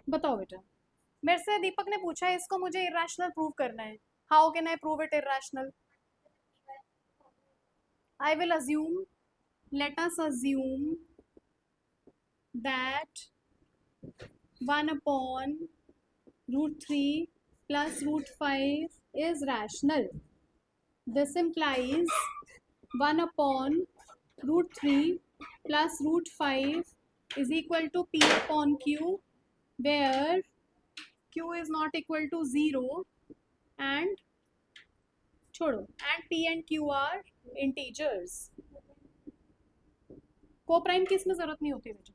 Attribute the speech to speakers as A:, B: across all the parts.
A: बताओ बेटा। मेरे से दीपक ने पूछा है इसको मुझे इरेशनल प्रूव करना है। How can I prove it irrational? I will assume, let us assume that 1/√3 plus √5 is rational. This implies 1/√3 plus √5 is equal to P upon Q, where Q is not equal to 0 and छोड़ो and P and Q are integers. को prime की इसमें जरूरत नहीं होती बेटा,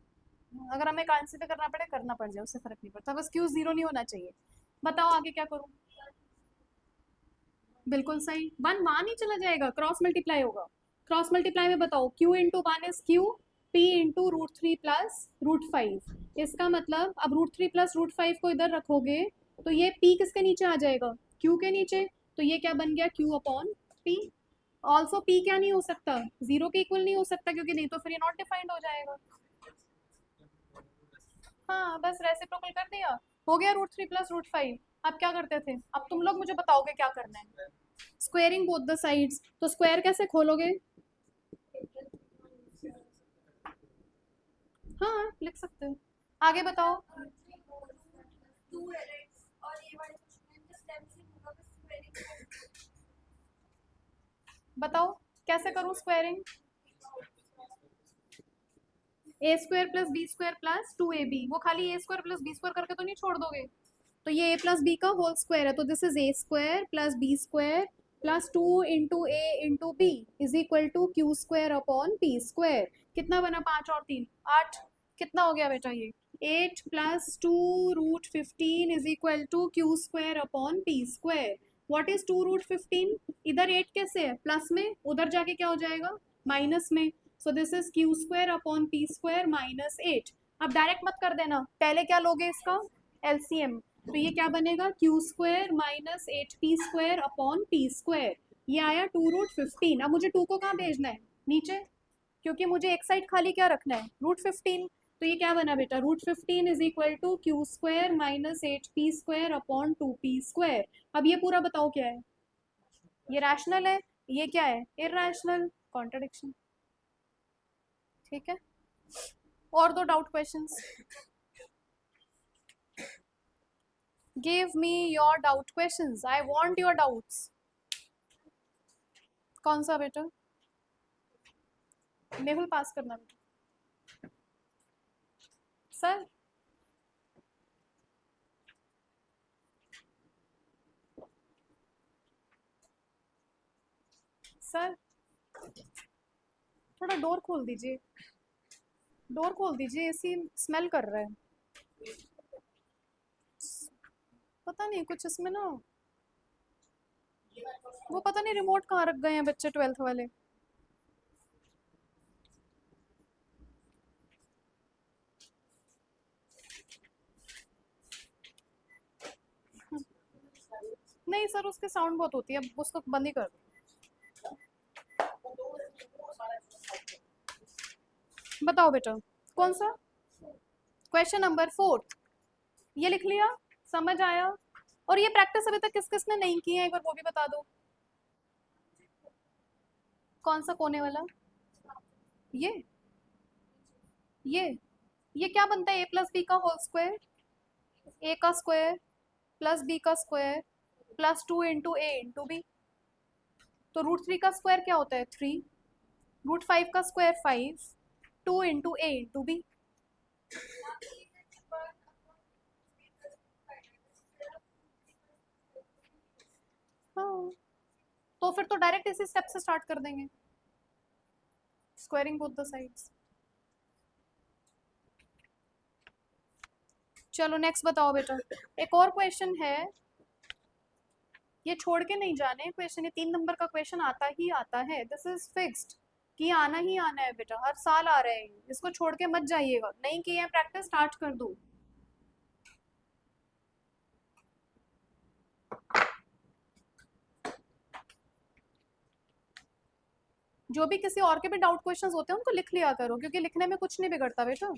A: अगर हमें कंसीडर करना पड़े करना पड़ जाए उससे फर्क नहीं पड़ता, बस Q 0 नहीं होना चाहिए। बताओ आगे क्या करूं? बिल्कुल सही, 1 वहां नहीं चला जाएगा, क्रॉस मल्टीप्लाई होगा। क्रॉस मल्टीप्लाई में बताओ Q into 1 is Q, P into √3 plus √5। इसका मतलब अब √3 प्लस √5 को इधर रखोगे तो ये P किसके नीचे आ जाएगा? Q के नीचे। तो ये क्या बन गया? Q upon P। Also P क्या नहीं हो सकता? 0 के इक्वल नहीं हो सकता, क्योंकि नहीं तो फिर ये नॉट डिफाइंड हो जाएगा। हाँ बस रेसिप्रोकल कर दिया, हो गया √3 प्लस √5। अब क्या करते थे? अब तुम लोग मुझे बताओगे क्या करना है। स्क्वेयरिंग बोथ द साइड्स, तो स्क्वायर कैसे खोलोगे? हाँ लिख सकते हो। आगे बताओ। बताओ कैसे करूं squaring? a² plus b² plus 2ab, वो खाली a² प्लस b² करके तो नहीं छोड़ दोगे? तो ये a प्लस बी का होल स्क्वायर है, तो this is a² plus b² plus 2 into A into B is equal to Q² upon p²। कितना बना? 5 और 3 8। कितना हो गया बेटा ये? 8 plus 2√15 is equal to Q² upon p²। What is 2√15? इधर 8 कैसे है? प्लस में, उधर जाके क्या हो जाएगा? माइनस में। सो this is Q² upon p² minus 8। अब डायरेक्ट मत कर देना, पहले क्या लोगे इसका? एलसीएम। तो ये क्या बनेगा? Q² minus 8p² upon p²। ये आया 2√15। अब मुझे 2 को कहाँ भेजना है? नीचे, क्योंकि मुझे एक साइड खाली क्या रखना है? √15। तो ये क्या बना बेटा? √15 is equal to Q² minus 8p² upon 2p²। अब ये पूरा बताओ क्या है? ये रैशनल है, ये क्या है? Irrational, contradiction. ठीक है, और दो doubt questions. Give me your doubt questions, I want your doubts. कौन सा बेटा? मेहुल पास करना बेटा। सर सर थोड़ा डोर खोल दीजिए, डोर खोल दीजिए, एसी स्मेल कर रहा है। पता नहीं कुछ इसमें ना, वो पता नहीं रिमोट कहाँ रख गए हैं बच्चे 12th वाले। नहीं सर, उसके साउंड बहुत होती है, अब उसको बंद ही कर दो। बताओ बेटा कौन सा क्वेश्चन? नंबर 4 ये लिख लिया, समझ आया? और ये प्रैक्टिस अभी तक किस किसने नहीं की है, एक बार वो भी बता दो। कौन सा कोने वाला? ये ये ये क्या बनता है? ए प्लस बी का होल स्क्वायर, ए का स्क्वायर प्लस बी का square plus 2 into A into B. तो √3 का स्क्वायर क्या होता है? 3। √5 का square 5, 2 into A into B. हाँ तो फिर तो डायरेक्ट इसी स्टेप से स्टार्ट कर देंगे, स्क्वायरिंग बोथ द साइड्स। चलो नेक्स्ट बताओ बेटा। एक और क्वेश्चन है, ये छोड़ के नहीं जाने क्वेश्चन, ये 3 नंबर का क्वेश्चन आता ही आता है, दिस इज फिक्स्ड कि आना ही आना है बेटा, हर साल आ रहे हैं, इसको छोड़ के मत जाइएगा। नहीं किए हैं प्रैक्टिस, स्टार्ट कर दो। जो भी किसी और के भी डाउट क्वेश्चंस होते हैं उनको लिख लिया करो, क्योंकि लिखने में कुछ नहीं बिगड़ता बेटा।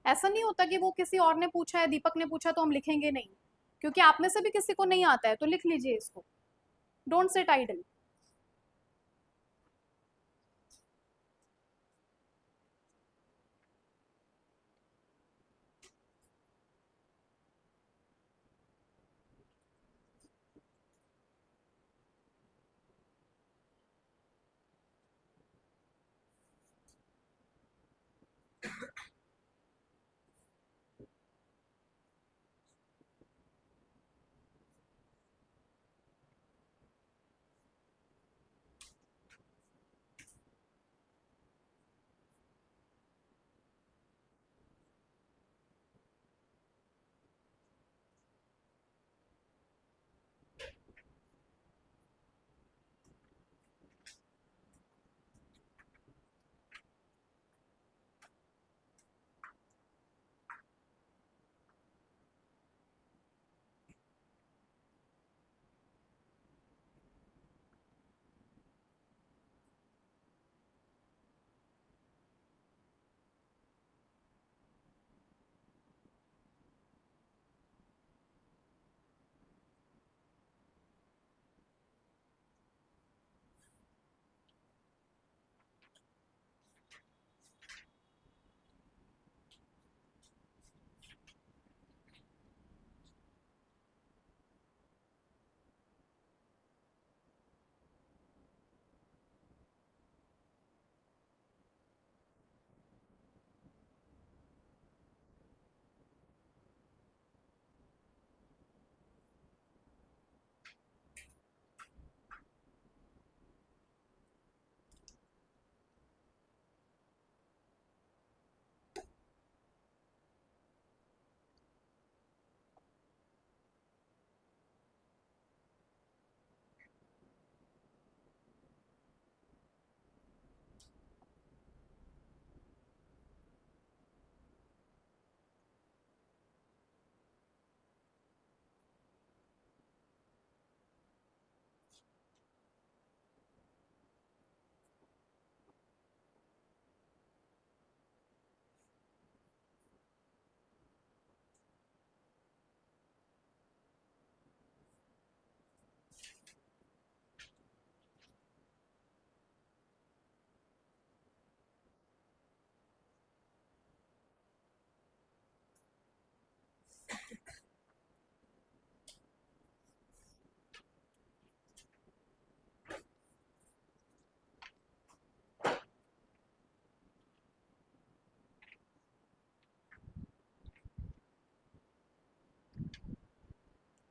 A: ऐसा नहीं होता कि वो किसी और ने पूछा है, दीपक ने पूछा तो हम लिखेंगे नहीं, क्योंकि आप में से भी किसी को नहीं आता है, तो लिख लीजिए इसको। Don't sit idle.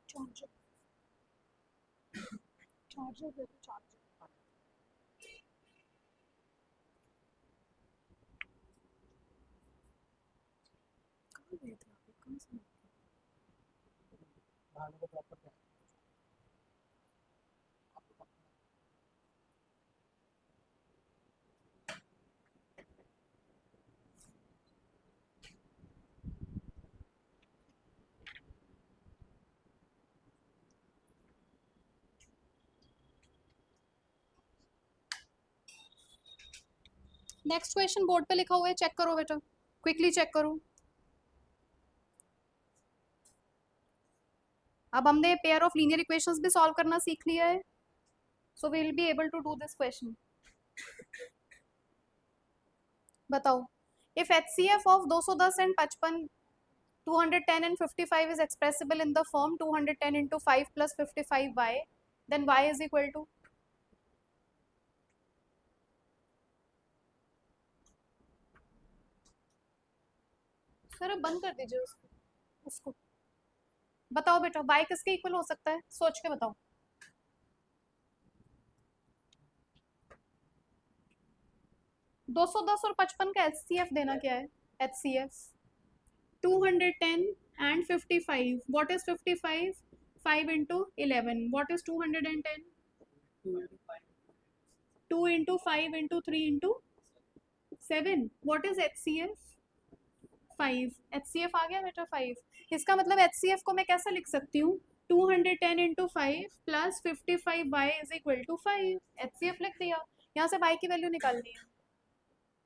A: Charger, charger दे दो, चार्जर। कहाँ गए थे आप, कहाँ से? नेक्स्ट क्वेश्चन बोर्ड पे लिखा हुआ है, चेक करो बेटा, क्विकली चेक करो। अब हमने पेयर ऑफ लीनियर इक्वेशंस भी सॉल्व करना सीख लिया है, so we will be able to do this question. बताओ, if HCF of 210 and 55, 210 and 55 is expressible in the form 210 into 5 plus 55y, then y is equal to? Sir अब बंद कर दीजिए उसको। बताओ बेटा, y किसके इक्वल हो सकता है, सोच के बताओ। दो सौ दस और 55 का HCF देना क्या है? HCF 210 and 55. What is 55? 5 into 11. What is 210? 2 into 5 into 3 into 7. What is HCF? 5. HCF आ गया बेटा 5। इसका मतलब HCF को मैं कैसे लिख सकती हूँ? 210 into 5 plus 55y is equal to 5। HCF लिख दिया। यहाँ से y की वैल्यू निकालनी है।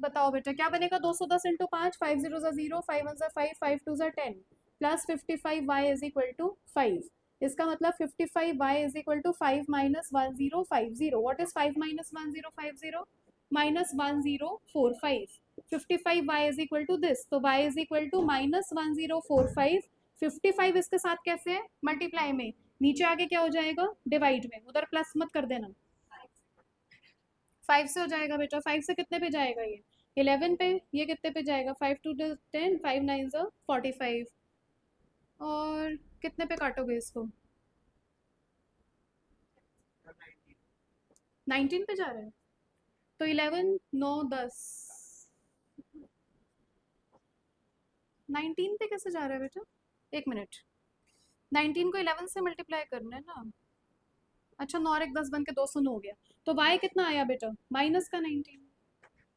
A: बताओ बेटा क्या बनेगा, 210 into 5, 5 0 0, 5 1 5, 5 2 10 plus 55 y is equal to 5। इसका मतलब 55 y is equal to 5 minus 1050। What is 5 minus 1050? Minus 1045। 55 y is equal to this, तो y is equal to minus 1045। 55 इसके साथ कैसे है, मल्टीप्लाई में, नीचे आके क्या हो जाएगा, डिवाइड में, उधर प्लस मत कर देना। 5 से हो जाएगा बेटा, 5 से कितने पे जाएगा ये, 11 पे, ये कितने पे जाएगा, 5 2 10, 5 9 45, और कितने पे काटोगे इसको, 19 पे जा रहा है, तो 11 9 10, 19 पे कैसे जा रहा है बेटा, एक मिनट, 19 को 11 से मल्टीप्लाई करना है ना, अच्छा 9 और 1 10 बन के 209 हो गया, तो y कितना आया बेटा, माइनस का 19,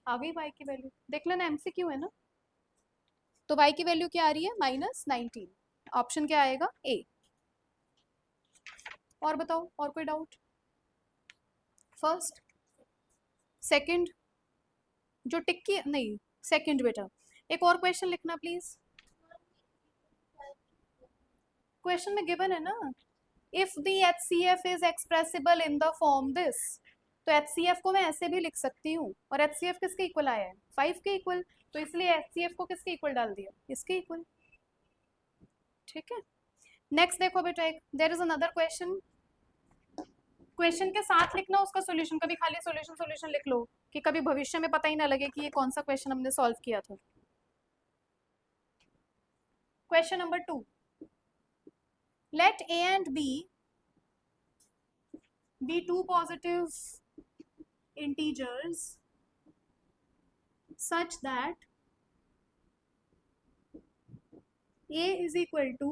A: आ गई y की वैल्यू, देख लेना MCQ है ना। तो y की वैल्यू क्या आ रही है, माइनस 19, ऑप्शन क्या आएगा, ए। और बताओ, और कोई डाउट, फर्स्ट, सेकंड, जो टिक्की नहीं, सेकंड बेटा, एक और क्वेश्चन लिखना प्लीज, क्वेश्चन में गिवन है ना, if the HCF is expressible in the form this, तो HCF को मैं ऐसे भी लिख सकती हूँ, और HCF किसके इक्वल आया है, 5 के इक्वल, तो इसलिए HCF को किसके इक्वल डाल दिया, इसके इक्वल, ठीक है। नेक्स्ट देखो बेटा, एक there is another question, question के साथ लिखना उसका सॉल्यूशन, कभी खाली सॉल्यूशन सॉल्यूशन लिख लो कि कभी भविष्य में पता ही ना लगे कि ये कौन सा क्वेश्चन हमने सॉल्व किया था। Question number 2, let A and B be two positive integers such that A is equal to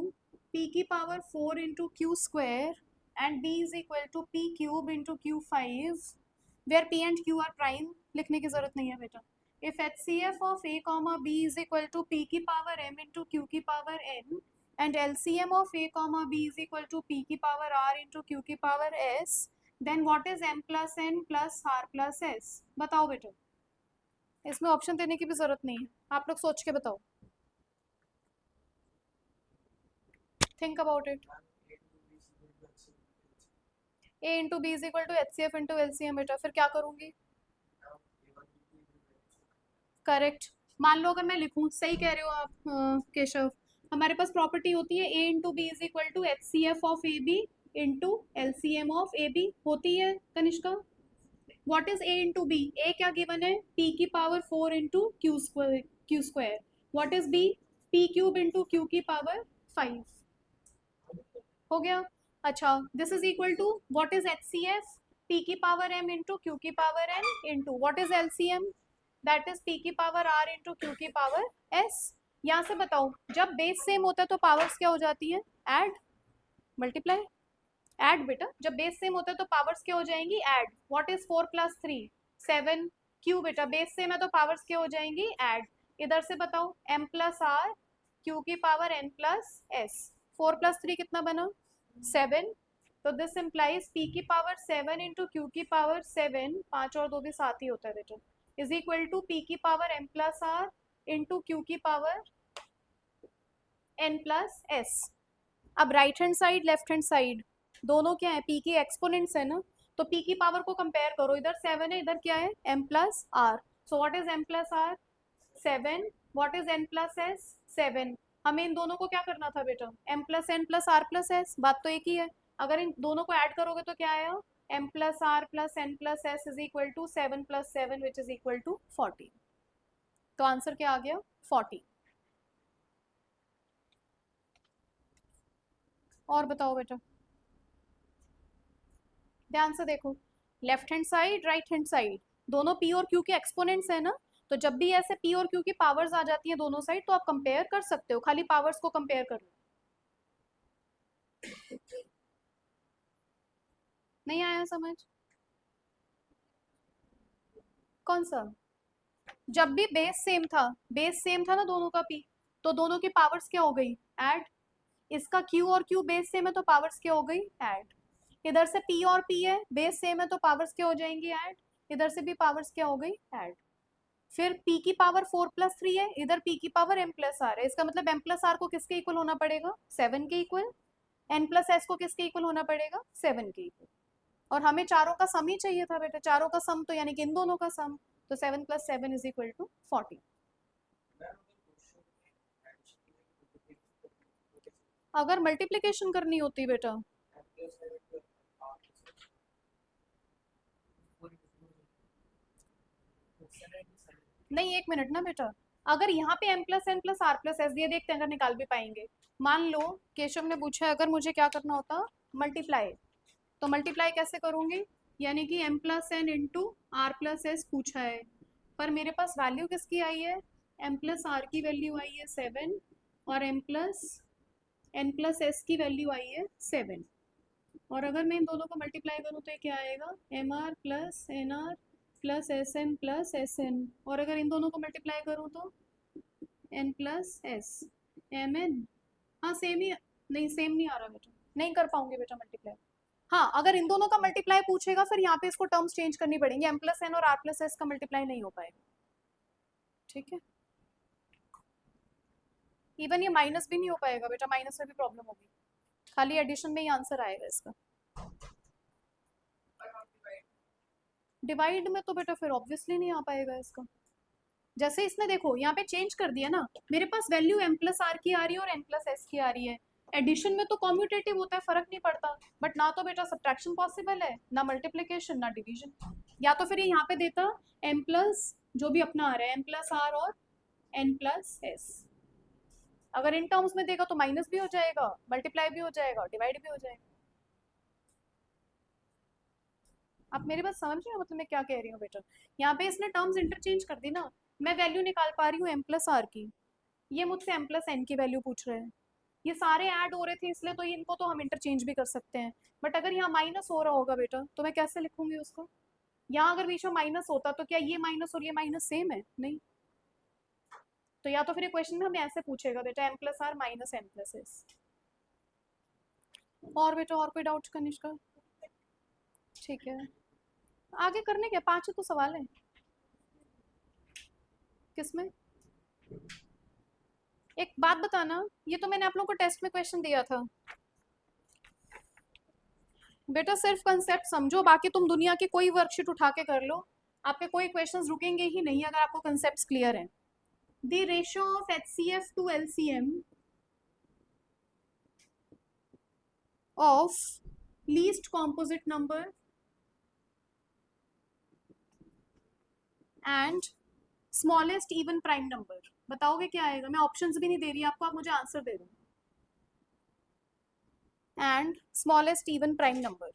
A: p की power 4 into q square and B is equal to p cube into q5 where p and q are prime, लिखने की जरूरत नहीं है बेटा। If HCF of A comma B is equal to p की power m into q की power n and LCM of A comma B is equal to p की power r into q की power s, then what is m plus n plus r plus s? बताओ बेटा, इसमें option देने की भी जरूरत नहीं है, आप लोग सोच के बताओ, think about it. A into B is equal to HCF into LCM बेटा, फिर क्या करूंगी, करेक्ट। मान लो अगर मैं लिखूं, सही कह रहे हो आप केशव, हमारे पास प्रॉपर्टी होती है A into B is equal to HCF of A B into LCM of A B, होती है Kanishka. What is A into B, A क्या गिवन है, p की power 4 into Q square, what is b, p cube into q की power 5, हो गया। अच्छा, this is equal to what is HCF, p की पावर m इंटू q की power n into what is LCM, that is p की power r into q की power s। यहाँ से बताओ, जब बेस सेम होता है तो पावर्स क्या हो जाती है, ऐड, मल्टीप्लाई, ऐड बेटा, जब बेस सेम होता है तो पावर्स क्या हो जाएंगी, add. What is 4 plus 3 7, Q बेटा बेस सेम है तो पावर्स क्या हो जाएंगी, ऐड। इधर से बताओ, m प्लस आर, क्यू की power n plus s, 4 plus 3 कितना बना, 7, तो दिस इम्प्लाइज p की पावर 7 इंटू क्यू की पावर 7, 5 और 2 भी साथ ही होता है बेटा, इज इक्वल टू p की power m plus R into Q की पावर n प्लस s। अब right hand side left hand side दोनों क्या है, p की एक्सपोनेंट्स है ना, तो p की पावर को कंपेयर करो, इधर 7 है, इधर क्या है, m plus R, so what is m plus R, 7, what is n plus s, 7। हमें इन दोनों को क्या करना था बेटा, m plus n plus r plus s, बात तो एक ही है, अगर इन दोनों को ऐड करोगे तो क्या आया, m plus R plus n plus s is equal to 7 plus 7 which is equal to 40, तो आंसर क्या आ गया, 40। और बताओ बेटा, ध्यान से देखो, left hand side right hand side दोनों p और q के एक्सपोनेंट्स है ना, तो जब भी ऐसे p और q की पावर्स आ जाती है दोनों साइड तो आप कंपेयर कर सकते हो, खाली पावर्स को कंपेयर कर लो। नहीं आया समझ, कौन सा, जब भी बेस सेम था, बेस सेम था ना दोनों का p, तो दोनों की पावर्स क्या हो गई, ऐड, इसका q और q बेस सेम है तो पावर्स क्या हो गई, ऐड। इधर से p और p है, बेस सेम है तो पावर्स क्या हो जाएंगी, ऐड, इधर से भी पावर्स क्या हो गई, ऐड। फिर p की पावर 4+3 है, इधर p की पावर m प्लस आर है, इसका मतलब m प्लस आर को किसके इक्वल होना पड़ेगा, 7 के इक्वल। n प्लस एस को किसके इक्वल होना पड़ेगा, 7 के इक्वल। और हमें चारों का सम ही चाहिए था बेटा, चारों का सम तो यानी कि इन दोनों का सम, तो 7+7 इज इक्वल टू 40। अगर मल्टीप्लीकेशन करनी होती बेटा, नहीं एक मिनट ना बेटा, अगर यहाँ पे m plus N plus R plus S दिए, देखते हैं अगर निकाल भी पाएंगे। मान लो केशव ने पूछा अगर मुझे क्या करना होता, मल्टीप्लाई, तो मल्टीप्लाई कैसे करूंगी, यानी कि m plus N into R plus S पूछा है, पर मेरे पास वैल्यू किसकी आई है, m प्लस आर की वैल्यू आई है 7 और m plus N plus S की वैल्यू आई है 7। और अगर मैं इन दोनों को मल्टीप्लाई करूँ तो ये क्या आएगा, M R plus N R plus S M plus S N. और अगर इन दोनों को मल्टीप्लाई करूँ तो N plus S M N, हाँ सेम ही, नहीं सेम नहीं आ रहा बेटा, नहीं कर पाऊंगी बेटा मल्टीप्लाई। हाँ अगर इन दोनों का मल्टीप्लाई पूछेगा फिर यहाँ पे इसको टर्म्स चेंज करनी पड़ेंगी, एम प्लस एन और आर प्लस एस का मल्टीप्लाई नहीं हो पाएगा, ठीक है। इवन ये माइनस भी नहीं हो पाएगा बेटा, माइनस में भी प्रॉब्लम होगी, खाली एडिशन में ही आंसर आएगा इसका। डिवाइड में तो बेटा फिर ऑब्वियसली नहीं आ पाएगा इसका। जैसे इसने देखो यहाँ पे चेंज कर दिया ना, मेरे पास वैल्यू m प्लस आर की आ रही है और n प्लस एस की आ रही है, एडिशन में तो कॉम्यूटेटिव होता है, फर्क नहीं पड़ता, बट ना तो बेटा सब्ट्रैक्शन पॉसिबल है, ना मल्टीप्लीकेशन ना डिवीजन। या तो फिर ये यहाँ पे देता m प्लस जो भी अपना आ रहा है m प्लस आर और n प्लस एस, अगर इन टर्म्स में देगा तो माइनस भी हो जाएगा, मल्टीप्लाई भी हो जाएगा, डिवाइड भी हो जाएगा। आप मेरी बात समझ रहे हो, मतलब मैं क्या कह रही हूँ बेटा, यहाँ पे इसने टर्म्स इंटरचेंज कर दी ना, मैं वैल्यू निकाल पा रही हूँ m प्लस आर की, ये मुझसे m प्लस एन की वैल्यू पूछ रहे हैं, ये सारे ऐड हो रहे थे इसलिए तो इनको तो हम इंटरचेंज भी कर सकते हैं, बट अगर यहाँ माइनस हो रहा होगा बेटा तो मैं कैसे लिखूंगी उसको, यहाँ अगर बीच में माइनस होता तो क्या ये माइनस और ये माइनस सेम है, नहीं। तो या तो फिर क्वेश्चन में हमें ऐसे पूछेगा बेटा m plus R minus N plus S. और बेटा और कोई डाउट कनिष्का, ठीक है आगे करने के 5 तो सवाल है, किसमें, एक बात बताना, ये तो मैंने आप लोगों को टेस्ट में क्वेश्चन दिया था बेटा, सिर्फ कंसेप्ट समझो, बाकी तुम दुनिया की कोई वर्कशीट उठा के कर लो, आपके कोई क्वेश्चंस रुकेंगे ही नहीं अगर आपको कंसेप्ट्स क्लियर हैं। The ratio of HCF to LCM of least composite number and smallest even prime number, बताओगे क्या आएगा, मैं ऑप्शंस भी नहीं दे रही आपको, आप मुझे आंसर दे दो, and smallest even prime number.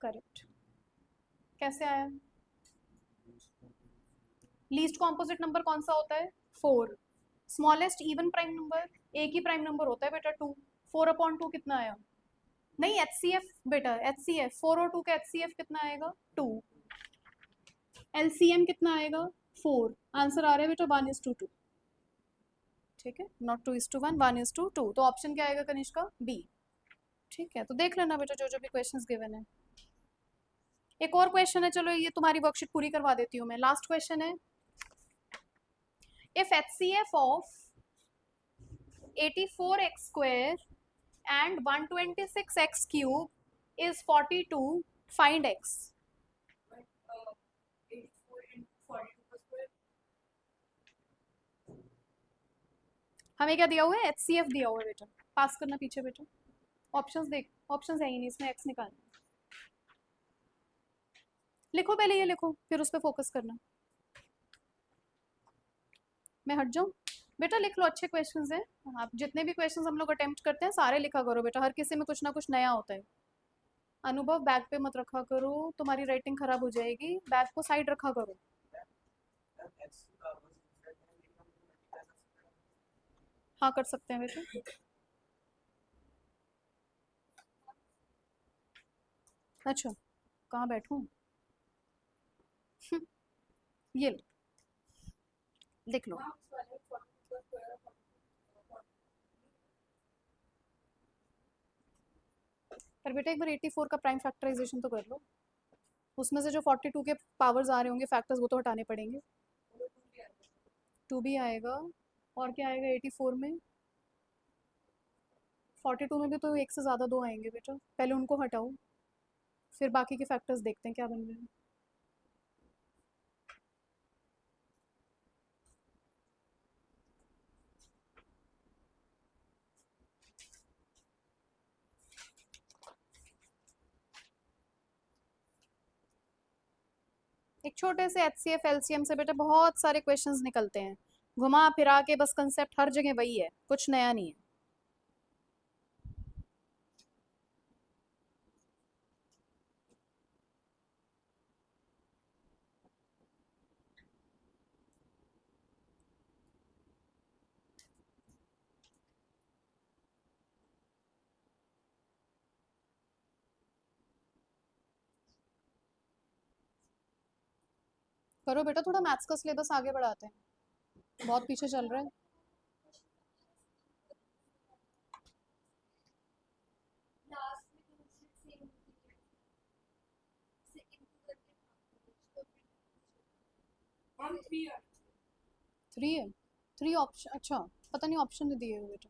A: Correct, कैसे आया, लीस्ट कॉम्पोजिट नंबर कौन सा होता है, 4, स्मॉलेस्ट इवन प्राइम नंबर एक ही प्राइम नंबर होता है बेटा 2, 4/2 कितना आया, नहीं HCF बेटा, HCF 4 और 2 का HCF कितना आएगा 2, LCM कितना आएगा 4, आंसर आ रहा है बेटा 1:2, ठीक है, नॉट 2:1, 1:2, तो ऑप्शन क्या आएगा कनिष्का, बी, ठीक है। तो देख लेना बेटा जो जो भी क्वेश्चंस गिवन है। एक और क्वेश्चन है, चलो ये तुम्हारी वर्कशीट पूरी करवा देती हूँ मैं, लास्ट क्वेश्चन है, if HCF of 84x square and 126x cube is 42, find x। हमें क्या दिया हुआ है, HCF दिया हुआ है बेटा, पास करना पीछे बेटा, ऑप्शंस देख, ऑप्शंस है ही नहीं इसमें, x निकालना, लिखो पहले ये लिखो फिर उस पर फोकस करना, मैं हट जाऊँ बेटा, लिख लो, अच्छे क्वेश्चंस हैं, आप जितने भी क्वेश्चंस हम लोग अटेम्प्ट करते हैं सारे लिखा करो बेटा, हर किसी में कुछ ना कुछ नया होता है। अनुभव बैग पे मत रखा करो, तुम्हारी राइटिंग खराब हो जाएगी, बैग को साइड रखा करो। हाँ कर सकते हैं बेटा, अच्छा कहाँ बैठूं, ये लो लिख लो, पर बेटा एक बार 84 का प्राइम फैक्टराइजेशन तो कर लो, उसमें से जो 42 के पावर्स आ रहे होंगे फैक्टर्स वो तो हटाने पड़ेंगे। 2 भी आएगा, और क्या आएगा 84 में? 42 में भी तो एक से ज़्यादा 2 आएंगे बेटा, पहले उनको हटाओ फिर बाकी के फैक्टर्स देखते हैं क्या बन रहे हैं। एक छोटे से HCF LCM से बेटा बहुत सारे क्वेश्चंस निकलते हैं, घुमा फिरा के बस कंसेप्ट हर जगह वही है, कुछ नया नहीं है। करो बेटा, थोड़ा मैथ्स का सिलेबस आगे बढ़ाते हैं, बहुत पीछे चल रहा है। थ्री है, थ्री ऑप्शन, अच्छा पता नहीं ऑप्शन नहीं दिए हुए बेटा,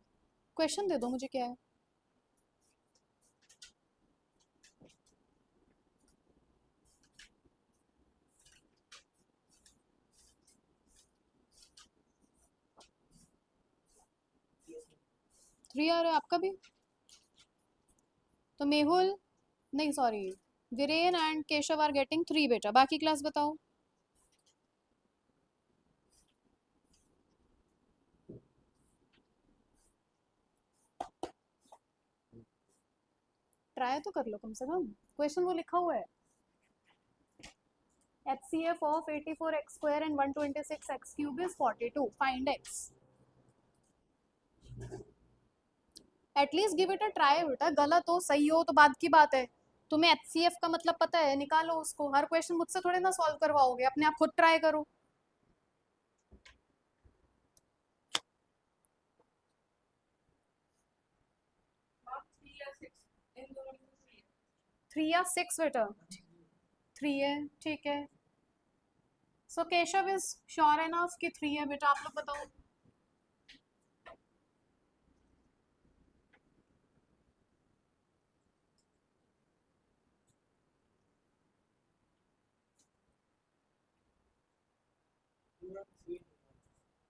A: क्वेश्चन दे दो मुझे क्या है। थ्री आ रहा है आपका भी? तो मेहुल, नहीं sorry, Viren and Keshav are getting 3 बेटा, बाकी क्लास बताओ। ट्राई तो कर लो कम से कम, क्वेश्चन वो लिखा हुआ है। HCF of 84x square and 126x cube is 42, find x। At least give it a try बेटा, गलत हो सही हो तो बात की बात है, तुम्हें HCF का मतलब पता है, निकालो उसको, हर क्वेश्चन मुझसे थोड़े ना सॉल्व करवाओगे, अपने आप खुद ट्राई करो। थ्री या सिक्स बेटा? थ्री है, ठीक है। सो केशव इज श्योर एनफ कि थ्री है बेटा, आप लोग बताओ।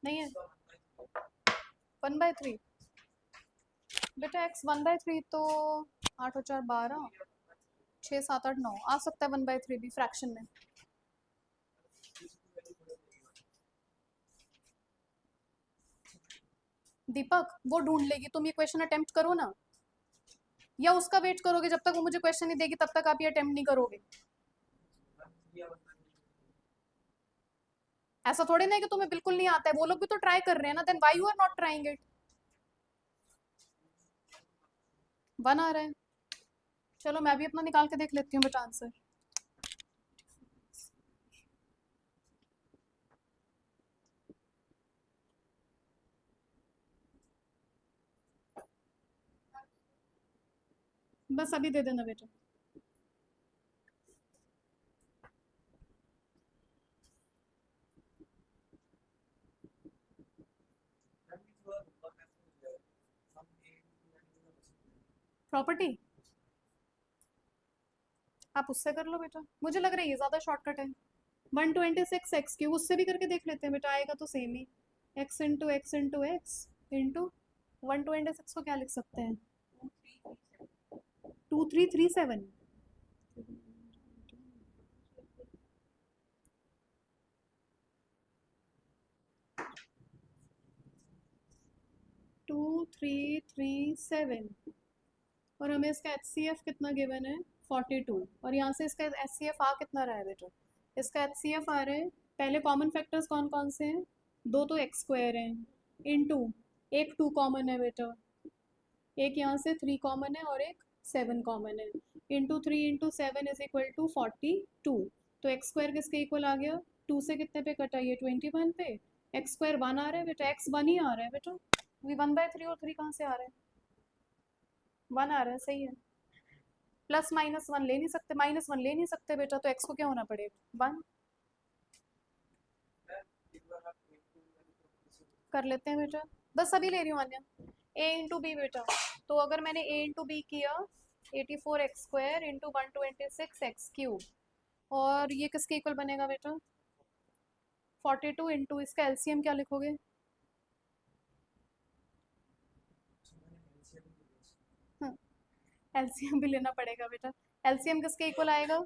A: नहीं है, 1/3 बेटा, x 1/3 तो 8 और 4 12, 6 7 8 9 आ सकता है 1/3 भी फ्रैक्शन में। दीपक वो ढूंढ लेगी, तुम ये क्वेश्चन अटेम्प्ट करो ना, या उसका वेट करोगे जब तक वो मुझे क्वेश्चन नहीं देगी तब तक आप ये अटेम्प्ट नहीं करोगे? ऐसा थोड़ी ना है कि तुम्हें बिल्कुल नहीं आता है, वो लोग भी तो ट्राई कर रहे हैं ना, then why you are not trying it. 1 आ रहा है, चलो मैं भी अपना निकाल के देख लेती हूँ बेटा आंसर। बस अभी दे देना बेटा। प्रॉपर्टी आप उससे कर लो बेटा, मुझे लग रहा है ये ज़्यादा शॉर्टकट है। 126 क्यूब उससे भी करके देख लेते हैं बेटा, आएगा तो सेम ही, x into x into x into 126 को क्या लिख सकते हैं? 2337। 2337, और हमें इसका HCF कितना गिवन है? 42, और यहाँ से इसका HCF आ कितना रहा है बेटा? इसका HCF आ रहा है, पहले कॉमन फैक्टर्स कौन कौन से हैं? दो तो एक्स स्क्वायर हैं, इनटू एक 2 कॉमन है बेटा, एक यहाँ से 3 कॉमन है और एक 7 कॉमन है, into 3 into 7 is equal to 42। तो एक्स स्क्वायर किसके इक्वल आ गया? 2 से कितने पे कटा? ये 21 पे। एक्स स्क्वायर 1 आ रहा है बेटा, एक्स 1 ही आ रहा है बेटा, अभी 1/3 और 3 कहाँ से आ रहा है? 1 आ रहा है, सही है। प्लस माइनस वन ले नहीं सकते, माइनस वन ले नहीं सकते बेटा, तो एक्स को क्या होना पड़ेगा 1। कर लेते हैं बेटा, बस अभी ले रही हूँ अन्य। ए इंटू बी बेटा, तो अगर मैंने ए इंटू बी किया 84x² इंटू 126x³ और ये किसके इक्वल बनेगा बेटा 42 इंटू इसका एलसीएम क्या लिखोगे? एलसीएम भी लेना पड़ेगा बेटा, एलसीएम किसके इक्वल आएगा?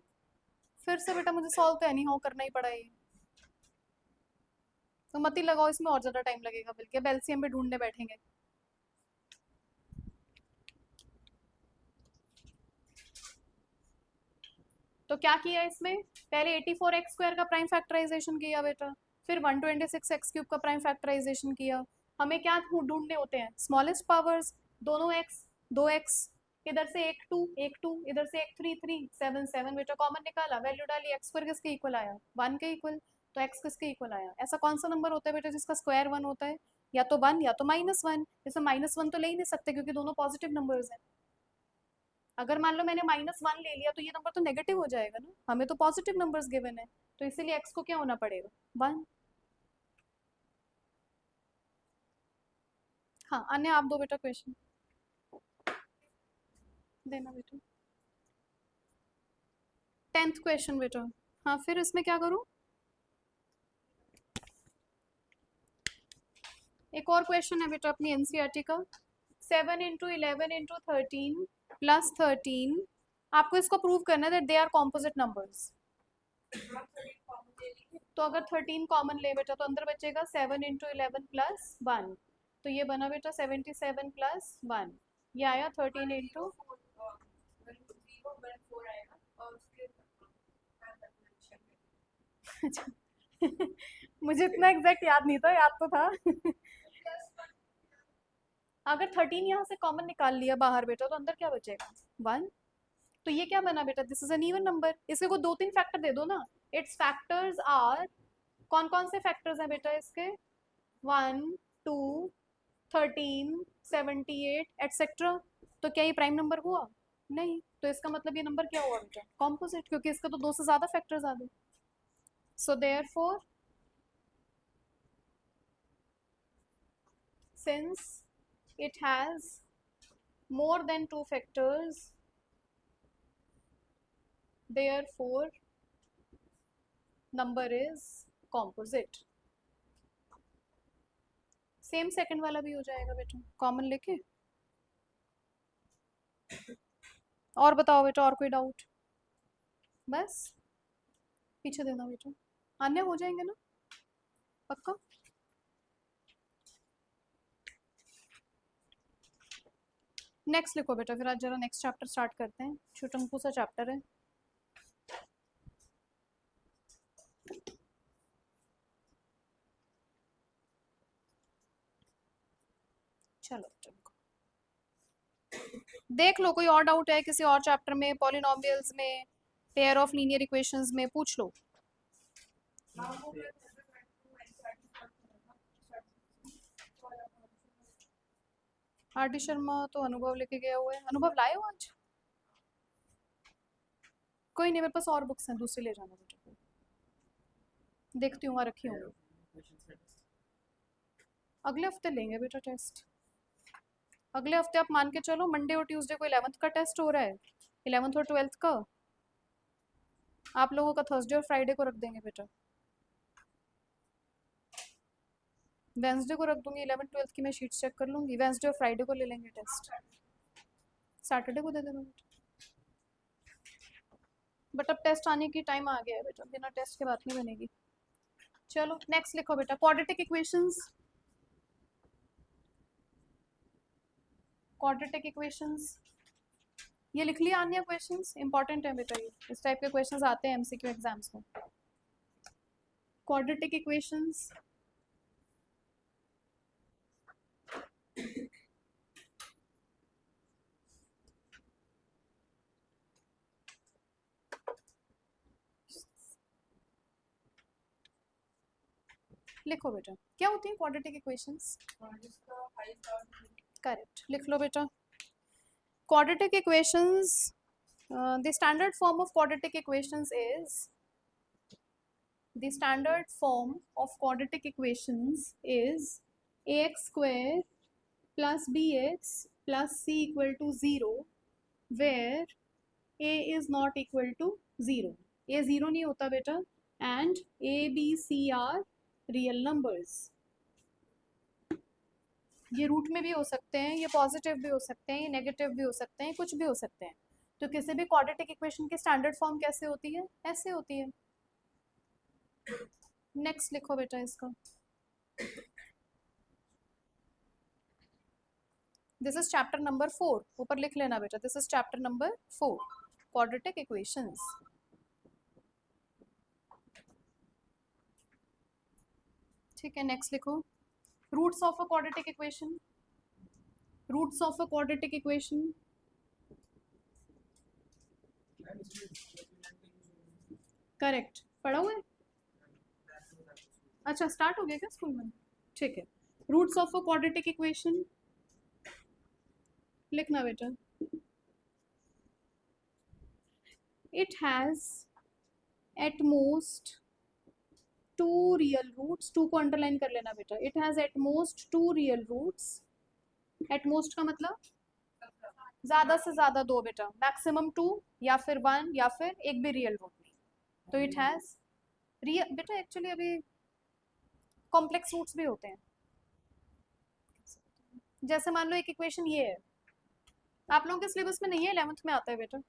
A: फिर से बेटा मुझे सॉल्व तो एनी हाउ करना ही पड़ा ये, तो मत ही लगाओ इसमें, और ज़्यादा टाइम लगेगा, बल्कि अब एलसीएम भी ढूंढने बैठेंगे। तो क्या किया इसमें, पहले 84x² का प्राइम फैक्टराइजेशन किया बेटा, फिर 126x³ का प्राइम फैक्टराइजेशन किया। हमें क्या ढूंढने होते हैं? स्मॉलेस्ट पावर्स, दोनों x, 2x, इधर से एक 2 एक 2, इधर से एक 3 3 7 7 बेटा, कॉमन निकाला, वैल्यू डाली, x² किसके इक्वल आया 1 के इक्वल, तो x किसके इक्वल आया? ऐसा कौन सा नंबर होता है बेटा जिसका स्क्वायर 1 होता है? या तो 1 या तो -1। इसमें -1 तो ले ही नहीं सकते क्योंकि दोनों पॉजिटिव नंबर्स हैं। अगर मान लो मैंने -1 ले लिया तो ये नंबर तो नेगेटिव हो जाएगा ना, हमें तो पॉजिटिव नंबर्स गिवन है, तो इसीलिए x को क्या होना पड़ेगा 1। हाँ अन्य आप दो बेटा क्वेश्चन, देना बेटा 10th क्वेश्चन बेटा। हाँ फिर इसमें क्या करूँ? एक और क्वेश्चन है बेटा अपनी एनसीईआरटी का, 7 इंटू 11 इंटू 13 प्लस 13, आपको इसको प्रूव करना है that they are composite numbers. तो अगर 13 कॉमन ले बेटा तो अंदर बचेगा 7 इंटू 11 प्लस 1, तो ये बना बेटा 77 प्लस 1, ये आया 13 इंटू मुझे इतना एग्जैक्ट याद नहीं था, याद तो था। अगर 13 यहाँ से कॉमन निकाल लिया बाहर बेटा तो अंदर क्या बचेगा 1, तो ये क्या बना बेटा, this is an even number. इसके को 2 3 फैक्टर दे दो ना, इट्स फैक्टर्स आर, कौन कौन से फैक्टर्स हैं बेटा इसके 1 2 13 78 एटसेट्रा, तो क्या ये प्राइम नंबर हुआ? नहीं, तो इसका मतलब ये नंबर क्या हुआ बेटा कॉम्पोजिट, क्योंकि इसका तो 2 से ज़्यादा फैक्टर्स आ गए। So therefore since it has more than 2 factors, therefore number is composite। Same second वाला भी हो जाएगा बेटा कॉमन लेके। और बताओ बेटा और कोई डाउट? बस पीछे देना बेटा, अन्य हो जाएंगे ना पक्का। नेक्स्ट लिखो बेटा, फिर आज जरा नेक्स्ट चैप्टर स्टार्ट करते हैं, छोटंकू सा चैप्टर है। चलो देख लो, कोई और डाउट है किसी और चैप्टर में, पॉलिनोमियल्स में, पेयर ऑफ लीनियर इक्वेशंस में, पूछ लो। आर डी शर्मा तो अनुभव लेके गया हुआ है, अनुभव लाए हो आज? कोई नहीं, मेरे पास और बुक्स हैं, दूसरी ले जाना बेटा, देखती हूँ वहाँ रखी हूँ। अगले हफ्ते लेंगे बेटा टेस्ट, अगले हफ्ते आप मान के चलो मंडे और ट्यूसडे को 11th का टेस्ट हो रहा है, 11th और 12th का, आप लोगों का थर्सडे और फ्राइडे को रख देंगे बेटा, वेंसडे को रख दूंगी, 11th 12th की मैं शीट्स चेक कर लूंगी, वेंसडे और फ्राइडे को ले लेंगे टेस्ट, सैटरडे को दे देना बेटा। बट अब टेस्ट आने की टाइम आ गया है बेटा, बिना टेस्ट के बात नहीं बनेगी। चलो नेक्स्ट लिखो बेटा, क्वाड्रेटिक इक्वेशंस, क्वाड्रेटिक इक्वेशंस ये लिख लिया अन्य क्वेश्चंस, इंपॉर्टेंट है बेटा, ये इस टाइप के क्वेश्चंस आते हैं एमसीक्यू एग्जाम्स में। क्वाड्रेटिक इक्वेशंस लिखो बेटा, क्या होती है क्वाड्रेटिक इक्वेशंस? करेक्ट, लिख लो बेटा, quadratic equations The standard form of quadratic equations is ax square plus bx plus c equal to 0 where a is not equal to 0. a 0 नहीं होता बेटा, and a b c are real numbers. ये root में भी हो सकते हैं, ये पॉजिटिव भी हो सकते हैं, ये नेगेटिव भी हो सकते हैं, कुछ भी हो सकते हैं. तो किसी भी क्वाड्रेटिक इक्वेशन की स्टैंडर्ड फॉर्म कैसे होती है? ऐसे होती है. नेक्स्ट लिखो बेटा इसका. This is chapter number 4. ऊपर लिख लेना बेटा, this is chapter number 4, quadratic equations. ठीक है, नेक्स्ट लिखो. Roots of a quadratic equation. Roots of a quadratic equation. Correct, पढ़ा हुआ है. अच्छा, स्टार्ट हो गया क्या स्कूल में? ठीक है. Roots of a quadratic equation लिखना बेटा. It has at most 2 real roots. 2 को अंडरलाइन कर लेना बेटा. It has at most 2 real roots. At most का मतलब ज्यादा से ज्यादा 2 बेटा. मैक्सिमम 2 या फिर 1 या फिर एक भी रियल रूट नहीं. तो इट हैज रियल बेटा. एक्चुअली अभी कॉम्प्लेक्स रूट्स भी होते हैं. जैसे मान लो एक इक्वेशन ये है, आप लोगों के सिलेबस में नहीं है, 11th में आता है बेटा.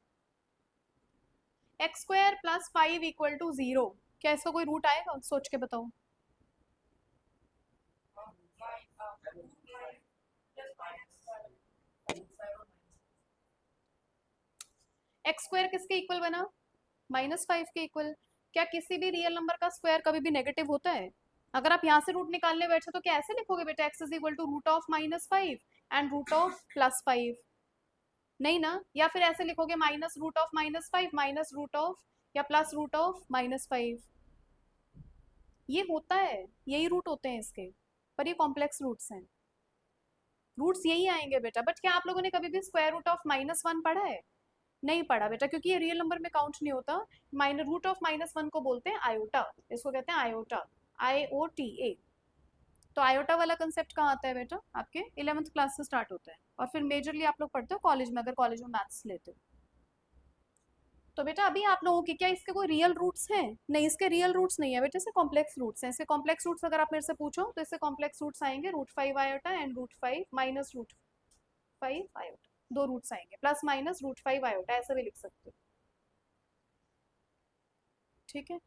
A: X square plus 5 equal to 0. क्या इसका कोई रूट आएगा? सोच के बताओ. एक्स स्क्वायर किसके इक्वल बना? -5 के इक्वल. क्या किसी भी रियल नंबर का स्क्वायर कभी भी नेगेटिव होता है? अगर आप यहाँ से रूट निकालने बैठे तो क्या ऐसे लिखोगे बेटा, X is equal to root of -5 and root of +5? नहीं ना. या फिर ऐसे लिखोगे minus root of -5 minus root of या प्लस रूट ऑफ -5. ये होता है, यही रूट होते हैं इसके, पर ये कॉम्प्लेक्स रूट्स हैं. रूट्स यही आएंगे बेटा. बट क्या आप लोगों ने कभी भी स्क्वायर रूट ऑफ -1 पढ़ा है? नहीं पढ़ा बेटा, क्योंकि ये रियल नंबर में काउंट नहीं होता. माइनस रूट ऑफ -1 को बोलते हैं आयोटा. इसको कहते हैं आयोटा, IOTA. तो आयोटा वाला कंसेप्ट कहाँ आता है बेटा? आपके 11th क्लास से स्टार्ट होता है, और फिर मेजरली आप लोग पढ़ते हो कॉलेज में, अगर कॉलेज में मैथ्स लेते हो. तो बेटा अभी आप लोगों के क्या इसके कोई रियल रूट्स हैं? नहीं, इसके रियल रूट्स नहीं है बेटा, इसके कॉम्प्लेक्स रूट्स हैं. इसके कॉम्प्लेक्स रूट्स अगर आप मेरे से पूछो तो इससे कॉम्प्लेक्स रूट्स आएंगे √5 iota and √5 minus √5 iota. 2 roots आएंगे, प्लस माइनस √5 आयोटा, ऐसे भी लिख सकते हो. ठीक है,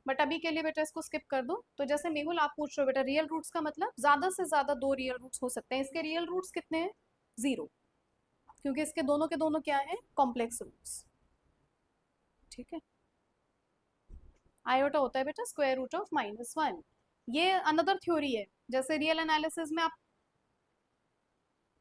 A: बट अभी के लिए बेटा इसको स्किप कर दो. तो जैसे मेहुल आप पूछ रहे हो बेटा, रियल रूट्स का मतलब ज्यादा से ज्यादा 2 रियल रूट्स हो सकते हैं. इसके रियल रूट्स कितने हैं? 0, क्योंकि इसके दोनों के दोनों क्या है? Complex roots. ठीक है. आयोटा होता है बेटा स्क्वायर रूट ऑफ -1. ये अनदर थ्योरी है. जैसे रियल एनालिसिस में आप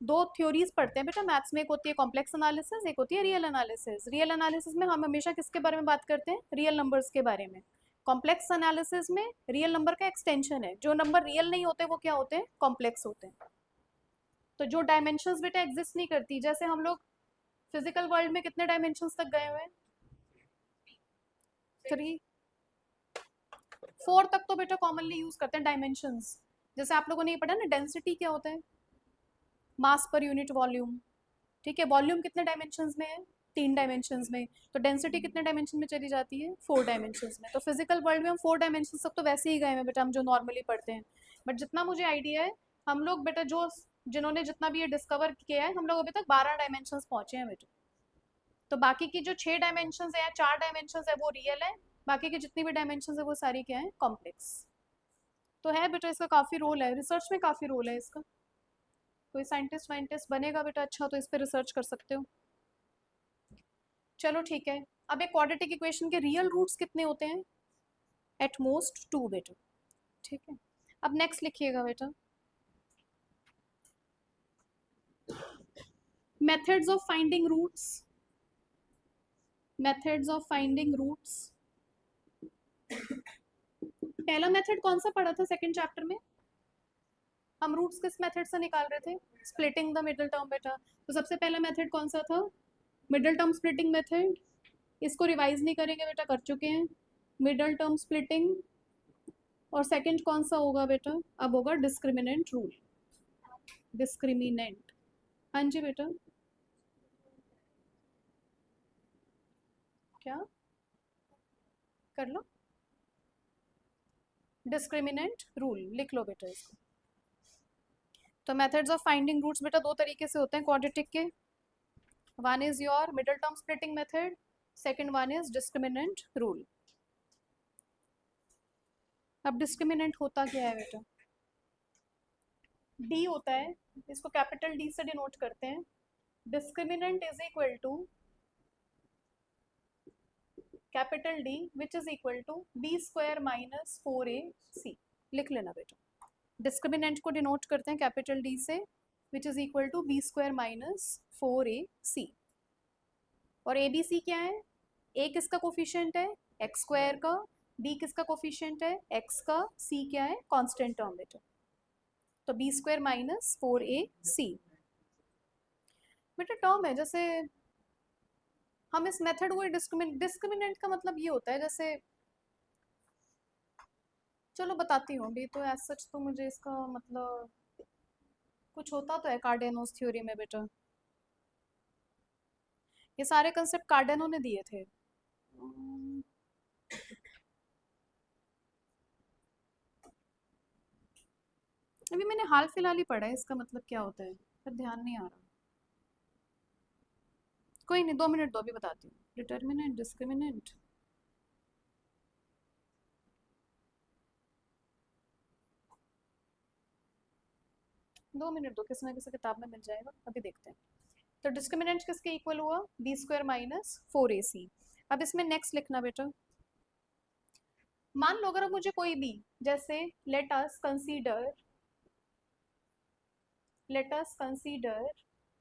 A: 2 थ्योरीज पढ़ते हैं बेटा मैथ्स में. एक होती है कॉम्प्लेक्स एनालिसिस, एक होती है रियल एनालिसिस. रियल एनालिसिस में हम हमेशा किसके बारे में बात करते हैं? रियल नंबर्स के बारे में. कॉम्प्लेक्स एनालिसिस में रियल नंबर का एक्सटेंशन है. जो नंबर रियल नहीं होते वो क्या होते हैं? कॉम्प्लेक्स होते हैं. तो जो डायमेंशंस बेटा एग्जिस्ट नहीं करती, जैसे हम लोग फिजिकल वर्ल्ड में कितने डायमेंशंस तक गए हुए हैं? 3 4 तक तो बेटा कॉमनली यूज करते हैं डायमेंशंस. जैसे आप लोगों ने ये पढ़ा ना, डेंसिटी क्या होता है? मास पर यूनिट वॉल्यूम. ठीक है, वॉल्यूम कितने डायमेंशंस में है? 3 डायमेंशंस में. तो डेंसिटी कितने डायमेंशन में चली जाती है? 4 डायमेंशंस में. तो फिजिकल वर्ल्ड में हम 4 डायमेंशंस तक तो वैसे ही गए हैं बेटा, हम जो नॉर्मली पढ़ते हैं. बट जितना मुझे आइडिया है, हम लोग बेटा जो जिन्होंने जितना भी ये डिस्कवर किया है, हम लोग अभी तक 12 डायमेंशंस पहुंचे हैं बेटा. तो बाकी की जो 6 डायमेंशंस है या 4 डायमेंशंस है वो रियल है. बाकी की जितनी भी डायमेंशंस है वो सारी क्या है? कॉम्प्लेक्स. तो है बेटा, इसका काफ़ी रोल है, रिसर्च में काफ़ी रोल है इसका. कोई साइंटिस्ट वाइंटिस्ट बनेगा बेटा अच्छा, तो इस पर रिसर्च कर सकते हो. चलो ठीक है. अब एक क्वाड्रेटिक इक्वेशन के रियल रूट्स कितने होते हैं? एट मोस्ट 2 बेटा. ठीक है, अब नेक्स्ट लिखिएगा बेटा. Methods of finding roots. Methods of finding roots. पहला मेथड कौन सा पढ़ा था सेकंड चैप्टर में? हम रूट्स किस मेथड से निकाल रहे थे? स्प्लिटिंग द मिडिल टर्म बेटा. तो सबसे पहला मेथड कौन सा था? मिडल टर्म स्प्लिटिंग मेथड, इसको रिवाइज नहीं करेंगे बेटा, कर चुके हैं मिडल टर्म स्प्लिटिंग। और सेकंड कौन सा होगा बेटा, अब होगा डिस्क्रिमिनेंट रूल, डिस्क्रिमिनेंट। हाँ जी बेटा, क्या कर लो, डिस्क्रिमिनेंट रूल लिख लो बेटा इसको। तो मेथड्स ऑफ फाइंडिंग रूट्स बेटा दो तरीके से होते हैं क्वाड्रेटिक के, one is your middle term splitting method, second one is discriminant rule. अब डिस्क्रिमिनेंट होता क्या है बेटा, डी होता है, इसको कैपिटल डी से डिनोट करते हैं। Discriminant is equal to capital D which is equal to B square minus 4ac, लिख लेना बेटा। डिस्क्रिमिनेंट को डिनोट करते हैं कैपिटल डी से, which is equal to B square minus 4ac। और ए बी सी क्या है, ए किसका कोफिशिएंट है, एक्स स्क्वायर का, बी किसका कोफिशिएंट है, एक्स का, सी क्या है, कांस्टेंट टर्म बेटा, तो बी स्क्वायर माइनस 4ac बेटा टर्म है। जैसे हम इस मेथड को डिस्क्रिमिनेंट का मतलब ये होता है, जैसे चलो बताती हूँ अभी, तो एज सच तो मुझे इसका मतलब कुछ होता तो है कार्डेनोस थ्योरी में बेटा, ये सारे कंसेप्ट कार्डेनो ने दिए थे। अभी मैंने हाल फिलहाल ही पढ़ा है इसका मतलब क्या होता है, पर ध्यान नहीं आ रहा। कोई नहीं, 2 मिनट दो, अभी बताती हूँ। डिटर्मिनेंट, डिस्क्रिमिनेंट, दो मिनट दो, किसी ना किसी किताब में मिल जाएगा, अभी देखते हैं। तो डिस्क्रिमिनेंट किसके इक्वल हुआ, बी स्क्वायर माइनस 4ac। अब इसमें नेक्स्ट लिखना बेटा, मान लो अगर अब मुझे कोई भी, जैसे let us consider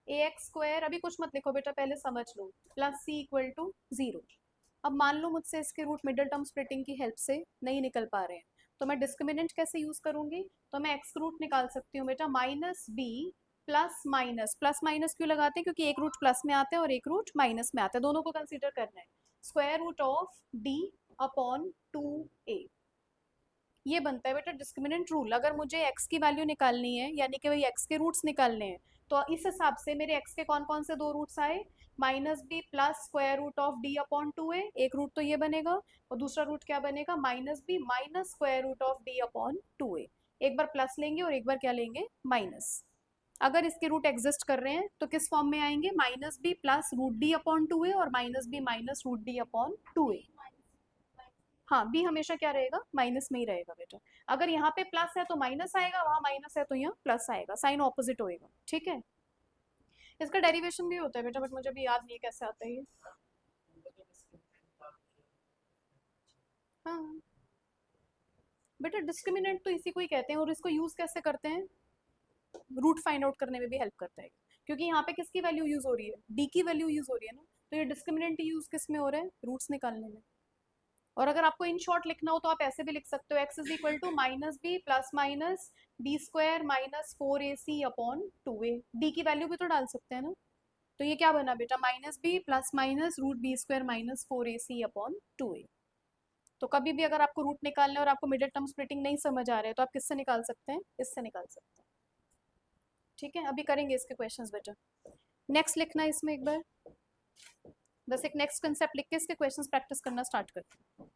A: a x square, अभी कुछ मत लिखो बेटा, पहले समझ लो, प्लस सी इक्वल टू 0। अब मान लो मुझसे इसके रूट मिडल टर्म स्प्लिटिंग की हेल्प से नहीं निकल पा रहे हैं, तो मैं डिस्क्रिमिनेंट कैसे यूज करूंगी, तो मैं एक्स रूट निकाल सकती हूँ बेटा, minus B plus minus, plus minus क्यों लगाते हैं, क्योंकि एक रूट प्लस में आता है और एक रूट माइनस में आता है, दोनों को कंसीडर करना है, square root of D upon 2a। ये बनता है बेटा डिस्क्रिमिनेंट रूल। अगर मुझे x की वैल्यू निकालनी है, यानी कि भाई x के रूट्स निकालने हैं, तो इस हिसाब से मेरे x के कौन कौन से दो रूट्स आए, minus B plus square root of D upon 2a, एक रूट तो ये बनेगा, और दूसरा रूट क्या बनेगा, minus B minus square root of D upon 2a। एक बार प्लस लेंगे और एक बार क्या लेंगे, माइनस। अगर इसके रूट एग्जिस्ट कर रहे हैं तो किस फॉर्म में आएंगे, minus B plus root D upon 2a और minus B minus root D upon 2a। हाँ, बी हमेशा क्या रहेगा, माइनस में ही रहेगा बेटा। अगर यहाँ पे प्लस है तो माइनस आएगा, वहां माइनस है तो यहाँ प्लस आएगा, साइन ऑपोजिट होएगा, ठीक है। इसका डेरिवेशन भी होता है बेटा, बट मुझे अभी याद नहीं है कैसे आता है ये। हाँ बेटा, डिस्क्रिमिनेंट तो इसी को ही कहते हैं, और इसको यूज कैसे करते हैं, रूट फाइंड आउट करने में भी हेल्प करता है, क्योंकि यहाँ पे किसकी वैल्यू यूज हो रही है, डी की वैल्यू यूज हो रही है ना, तो ये डिस्क्रिमिनेंट यूज किस में हो रहा है, रूट्स निकालने में। और अगर आपको इन शॉर्ट लिखना हो तो आप ऐसे भी लिख सकते हो, x is equal to minus B plus minus B square minus 4ac upon 2a, D की वैल्यू भी तो डाल सकते हैं ना। तो ये क्या बना बेटा, minus B plus minus root B square minus 4ac upon 2a। तो कभी भी अगर आपको रूट निकालना है और आपको मिडिल टर्म स्प्लिटिंग नहीं समझ आ रहे हैं, तो आप किससे निकाल सकते हैं, इससे निकाल सकते हैं, ठीक है। अभी करेंगे इसके क्वेश्चंस बेटा। नेक्स्ट लिखना है इसमें एक बार, बस एक नेक्स्ट कंसेप्ट लिख के इसके क्वेश्चंस प्रैक्टिस करना स्टार्ट करते हैं।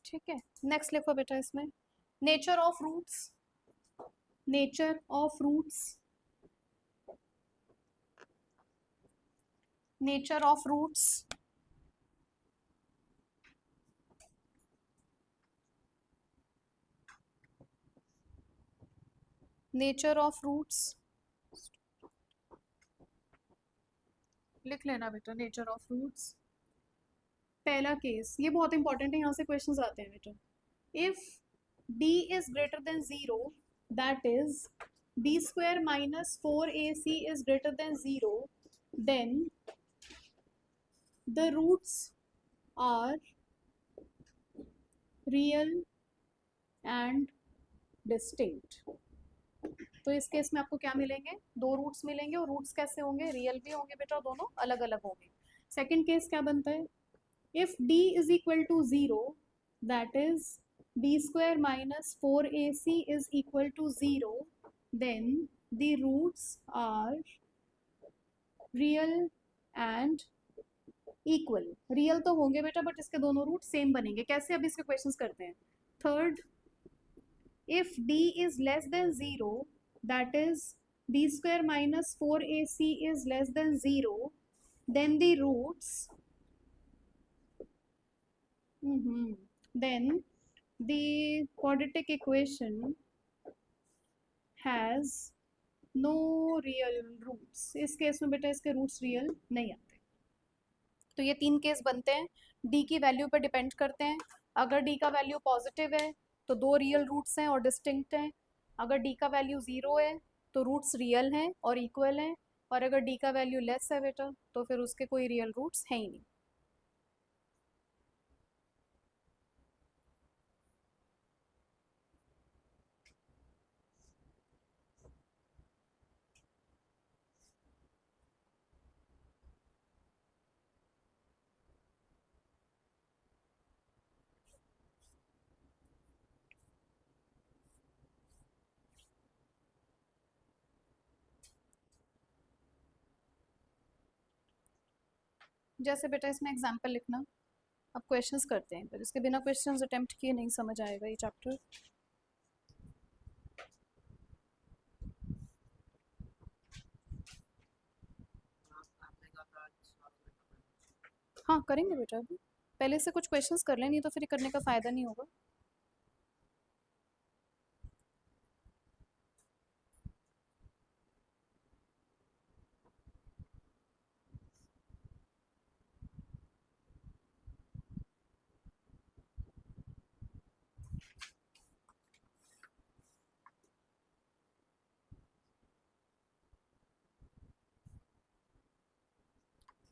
A: ठीक है, नेक्स्ट लिखो बेटा इसमें nature of roots, nature of roots, nature of roots, nature of roots लिख लेना बेटा, नेचर ऑफ रूट्स। पहला केस ये बहुत इंपॉर्टेंट है, यहाँ से क्वेश्चंस आते हैं बेटा। If d is greater than 0, that is b square minus 4ac is greater than 0, then the roots are real and distinct। तो इस केस में आपको क्या मिलेंगे, दो रूट्स मिलेंगे, और रूट्स कैसे होंगे, रियल भी होंगे बेटा, दोनों अलग अलग होंगे। सेकंड केस क्या बनता है, if d is equal to 0, that is b square minus 4ac is equal to 0, then the roots are real and equal। Real तो होंगे बेटा, बट इसके दोनों रूट सेम बनेंगे। कैसे, अब इसके क्वेश्चंस करते हैं। Third, if d is less than 0, that is b square minus 4ac is less than 0, then the roots then the quadratic equation has no real roots। इस केस में बेटा इसके रूट्स रियल नहीं आते। तो ये तीन केस बनते हैं, d की वैल्यू पर डिपेंड करते हैं। अगर d का वैल्यू पॉजिटिव है तो दो रियल रूट्स हैं और डिस्टिंक्ट हैं। अगर d का वैल्यू 0 है तो रूट्स रियल हैं और इक्वल हैं, और अगर d का वैल्यू लेस है बेटा तो फिर उसके कोई रियल रूट्स हैं ही नहीं। जैसे बेटा इसमें एग्जाम्पल लिखना। अब क्वेश्चंस करते हैं, पर इसके बिना क्वेश्चंस अटेम्प्ट किए नहीं समझ आएगा ये चैप्टर। हाँ करेंगे बेटा, अभी पहले से कुछ क्वेश्चंस कर लें, नहीं तो फिर करने का फ़ायदा नहीं होगा।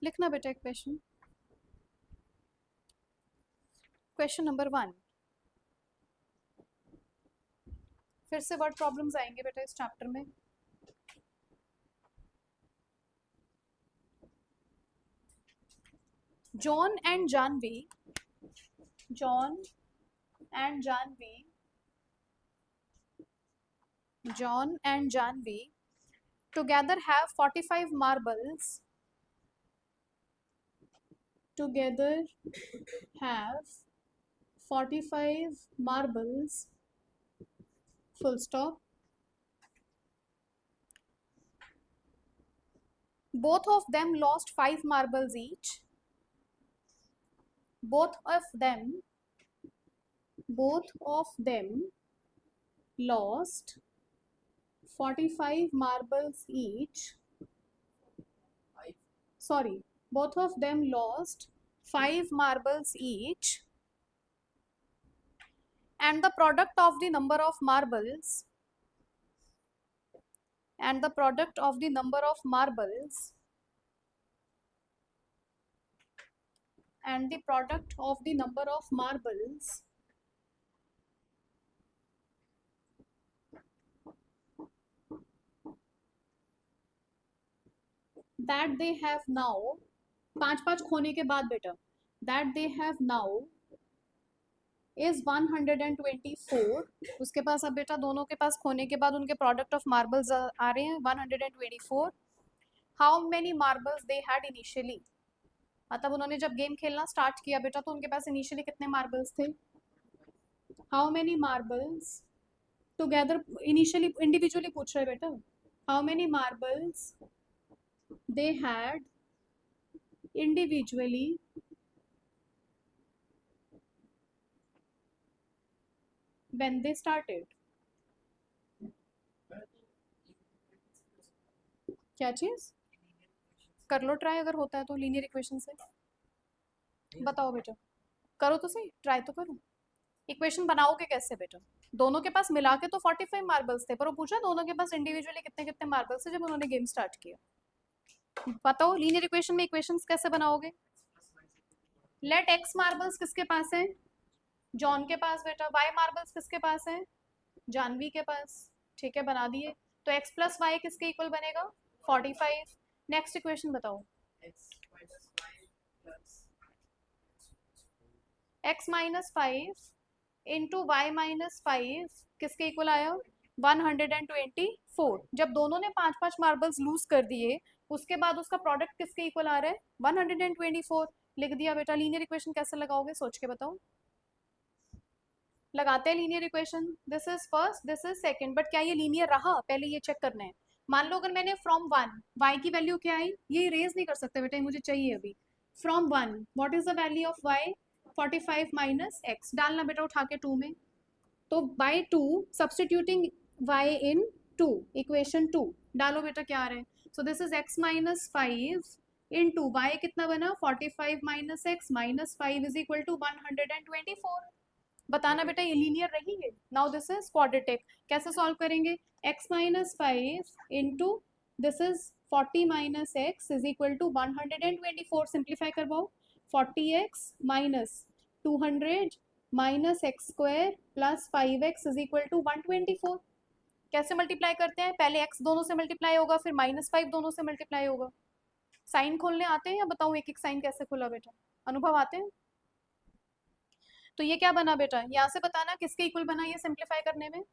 A: लिखना बेटा एक क्वेश्चन, क्वेश्चन नंबर 1। फिर से वर्ड प्रॉब्लम्स आएंगे बेटा इस चैप्टर में। John and Janvi, John and Janvi, John and Janvi together have 45 marbles, together have 45 marbles, full stop। Both of them lost 5 marbles each, both of them lost 45 marbles each, sorry, both of them lost 5 marbles each, and the product of the number of marbles, and the product of the number of marbles, and the product of the number of marbles that they have now, 5 खोने के बाद बेटा, that they have now is 124। उसके पास अब बेटा दोनों के पास खोने के बाद उनके प्रोडक्ट ऑफ मार्बल्स आ रहे हैं 124। How many marbles they had initially, मतलब उन्होंने जब गेम खेलना स्टार्ट किया बेटा तो उनके पास इनिशियली कितने मार्बल्स थे, how many marbles together, initially individually पूछ रहे बेटा, how many marbles they had individually when they started. क्या चीज? कर लो ट्राई, अगर होता है तो लीनियर इक्वेशन से। बताओ बेटा, करो तो सही, ट्राई तो करो। इक्वेशन बनाओगे कैसे बेटा? दोनों के पास मिला के तो 45 मार्बल्स थे, पर वो पूछा दोनों के पास इंडिविजुअली कितने कितने मार्बल्स थे जब उन्होंने गेम स्टार्ट किया। बताओ लीनियर इक्वेशन में इक्वेशंस कैसे बनाओगे? लेट एक्स मार्बल्स किसके पास है? जॉन के पास बेटा। वाई मार्बल्स किसके पास है? जानवी के पास। ठीक है, बना दिए। तो एक्स प्लस वाई किसके इक्वल बनेगा? 45। नेक्स्ट इक्वेशन बताओ। X minus 5 into Y minus 5 किसके इक्वल आया? 124। जब दोनों ने 5-5 मार्बल्स लूज कर दिए, उसके बाद उसका प्रोडक्ट किसके इक्वल आ रहा है? 124। लिख दिया बेटा। लीनियर इक्वेशन कैसे लगाओगे, सोच के बताओ। लगाते हैं linear equation, this is first, this is second, but क्या ये लीनियर रहा, पहले ये चेक करना है। मान लो अगर मैंने फ्रॉम 1 y की वैल्यू क्या आई, ये इरेज नहीं कर सकते बेटा, मुझे चाहिए अभी। From 1 what is the value of y? 45 minus X डालना बेटा उठा के 2 में। तो by 2 substituting y in 2, equation 2 डालो बेटा, क्या आ रहा है? So this is x minus 5 into Y कितना बना? 45 minus X minus 5 is equal to 124। बताना बेटा ये लीनियर रही है। Now this is quadratic. कैसे सॉल्व करेंगे? x minus 5 into this is 40 minus X is equal to 124। Simplify करवाओ। 40x minus 200 minus X square plus 5x is equal to 124। कैसे multiply करते हैं? पहले x दोनों से मल्टीप्लाई होगा, फिर -5 दोनों से मल्टीप्लाई होगा। साइन खोलने आते हैं या बताऊं एक एक साइन कैसे खोला बेटा? अनुभव आते हैं? तो ये क्या बना बेटा, यहाँ से बताना किसके इक्वल बना ये सिंप्लीफाई करने में।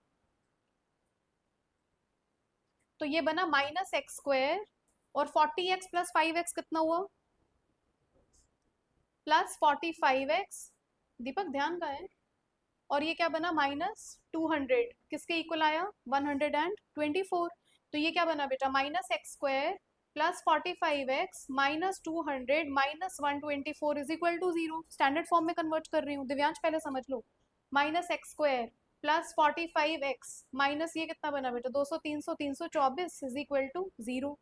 A: तो ये बना माइनस एक्स स्क्वायर, और 40x प्लस 5x कितना हुआ? Plus 45x। दीपक ध्यान का है। और ये क्या बना? -200 किसके इक्वल आया? 124। तो ये क्या बना बेटा? Minus X square plus 45x minus 200 minus 124 is equal to 0। Standard form में कन्वर्ट कर रही हूँ, दिव्यांश पहले समझ लो। Minus X square plus 45x minus ये कितना बना बेटा? 200 300 324 इज इक्वल टू 0।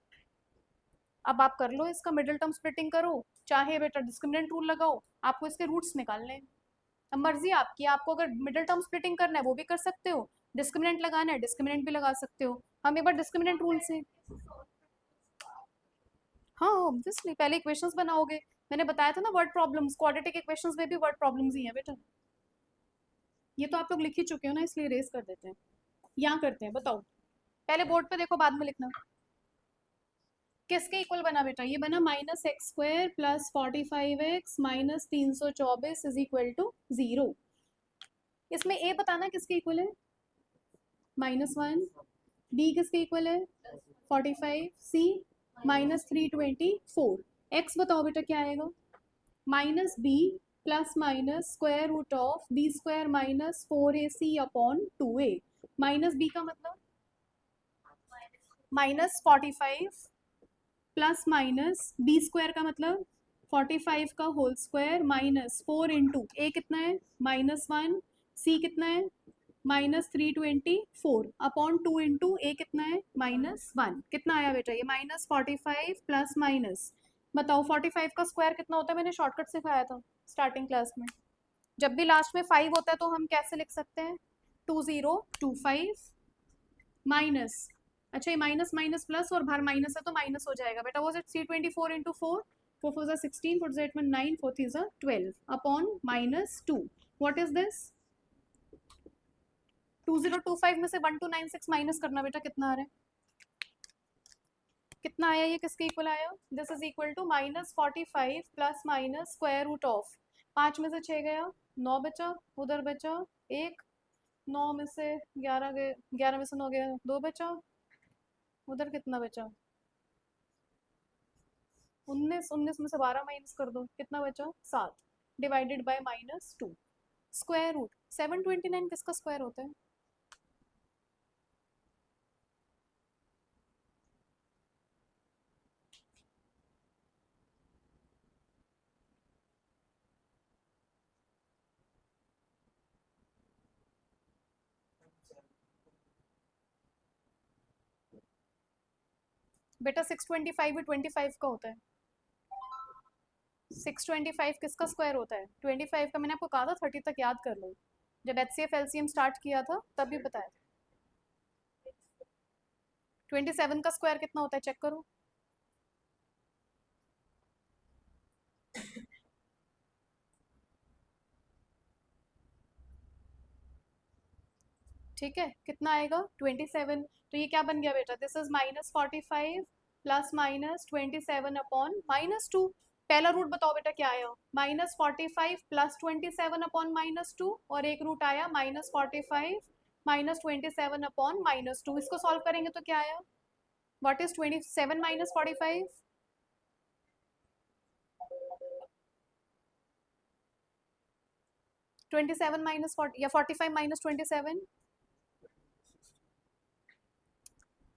A: अब आप कर लो इसका मिडिल टर्म स्प्लिटिंग करो, चाहे बेटा डिस्क्रिमिनेंट रूल लगाओ, आपको इसके रूट्स निकालने हैं। अब मर्जी आपकी, आपको अगर मिडिल टर्म स्प्लिटिंग करना है वो भी कर सकते हो, डिस्क्रिमिनेंट लगाना है डिस्क्रिमिनेंट भी लगा सकते हो। हम एक बार डिस्क्रिमिनेंट रूल से, हाँ ऑब्वियसली पहले इक्वेशंस बनाओगे। मैंने बताया था ना वर्ड प्रॉब्लम्स, क्वाड्रेटिक इक्वेशंस में भी वर्ड प्रॉब्लम्स ही हैं बेटा। ये तो आप लोग लिख ही चुके हो ना, इसलिए रेस कर देते हैं। यहाँ करते हैं, बताओ पहले बोर्ड पे देखो बाद में लिखना। किसके इक्वल बना बेटा? ये बना minus X square plus 45x minus 324 is equal to 0। इसमें ए बताना किसके इक्वल है? -1। बी किसके इक्वल है? 45। सी -324। एक्स बताओ बेटा क्या आएगा? Minus B plus minus square root of B square minus 4ac upon 2a। Minus B का मतलब -45 प्लस माइनस बी स्क्वायर का मतलब 45 का होल स्क्वायर माइनस 4 इंटू ए कितना है? -1। सी कितना है? -324 अपॉन 2 इंटू ए कितना है? -1। कितना आया बेटा ये? -45 प्लस माइनस, बताओ 45 का स्क्वायर कितना होता है? मैंने शॉर्टकट सिखाया था स्टार्टिंग क्लास में। जब भी लास्ट में 5 होता है तो हम कैसे लिख सकते हैं? 2025 माइनस, अच्छा ये माइनस माइनस प्लस और बाहर माइनस है तो माइनस हो जाएगा बेटा। वो 324 into 4, 4 4 16, 4 8 9, 4 3 12 upon -2। What is this? 2025 में से 1296 माइनस करना बेटा, कितना आ रहा है? कितना आया ये? किसके इक्वल आया? This is equal to -45 plus minus square root of 5 में से 6 गया, 9 बचा, उधर बचा 1, 9 में से 11 गए, 11 में से 9 गया, 2 बचा, उधर कितना बचा? 19, 19 में से 12 माइनस कर दो, कितना बचा? 7 डिवाइडेड बाय -2। स्क्वायर रूट 729 किसका स्क्वायर होता है? बेटा 625 भी 25 का होता है। 625 किसका स्क्वायर होता है? 25 का मैंने आपको कहा था 30 तक याद कर लो, जब HCF LCM स्टार्ट किया था तब भी बताया था। 27 का स्क्वायर कितना होता है चेक करो। ठीक है, कितना आएगा? 27। तो ये क्या बन गया बेटा? This is -45 plus -27/-2। पहला रूट बताओ बेटा क्या आया? -45 प्लस 27/-2, और एक रूट आया -45 -27/-2। इसको सॉल्व करेंगे तो क्या आया? What is 27 -45? 27 -40 या 45 -27?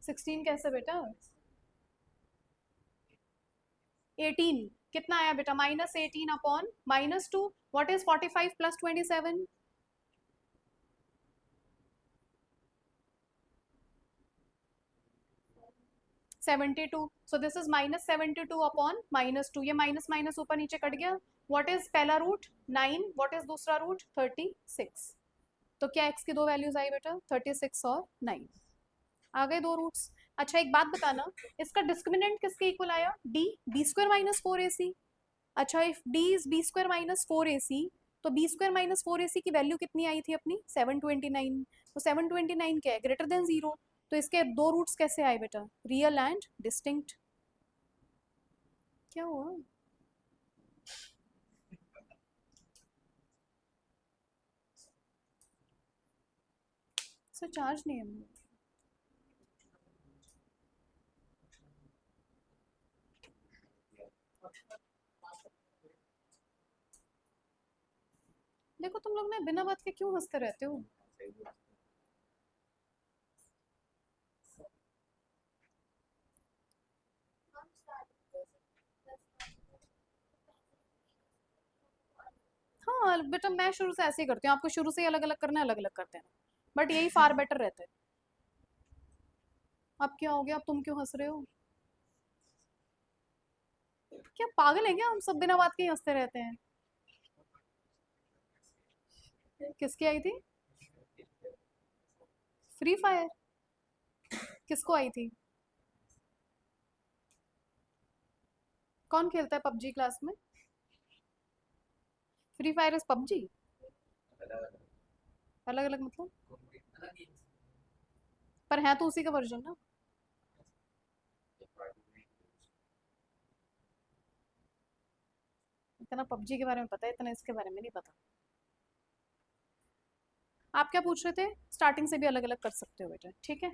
A: 16 कैसे बेटा? 18 कितना आया बेटा? -18/-2। What is 45 plus 27? 72। So this is -72/-2। ये माइनस माइनस ऊपर नीचे कट गया। व्हाट इज पहला रूट? 9। व्हाट इज दूसरा रूट? 36। तो क्या x की दो वैल्यूज आई बेटा? 36 और 9। आ गए दो रूट्स। अच्छा एक बात बताना, इसका डिस्क्रिमिनेंट किसके इक्वल आया? d b² - 4ac। अच्छा if d is b² - 4ac, तो b² - 4ac की वैल्यू कितनी आई थी अपनी? 729। तो 729 क्या है? Greater than 0। तो इसके दो रूट्स कैसे आए बेटा? Real and distinct. क्या हुआ? सर चार्ज नहीं है मेरा। देखो तुम लोग ना बिना बात के क्यों हंसते रहते हो? हाँ बेटा मैं शुरू से ऐसे ही करती हूँ, आपको शुरू से ही अलग अलग करना है, अलग अलग करते हैं, बट यही फार बेटर रहता है। अब क्या हो गया? अब तुम क्यों हंस रहे हो? क्या पागल है क्या? हम सब बिना बात के ही हंसते रहते हैं। किसकी आई थी? Free fire? किसको आई थी? कौन खेलता है पबजी क्लास में? Free fire is PUBG? अलग अलग मतलब? पर है तो उसी का वर्जन ना। इतना पबजी के बारे में पता है, इतना इसके बारे में नहीं पता। आप क्या पूछ रहे थे? स्टार्टिंग से भी अलग अलग कर सकते हो बेटा, ठीक है।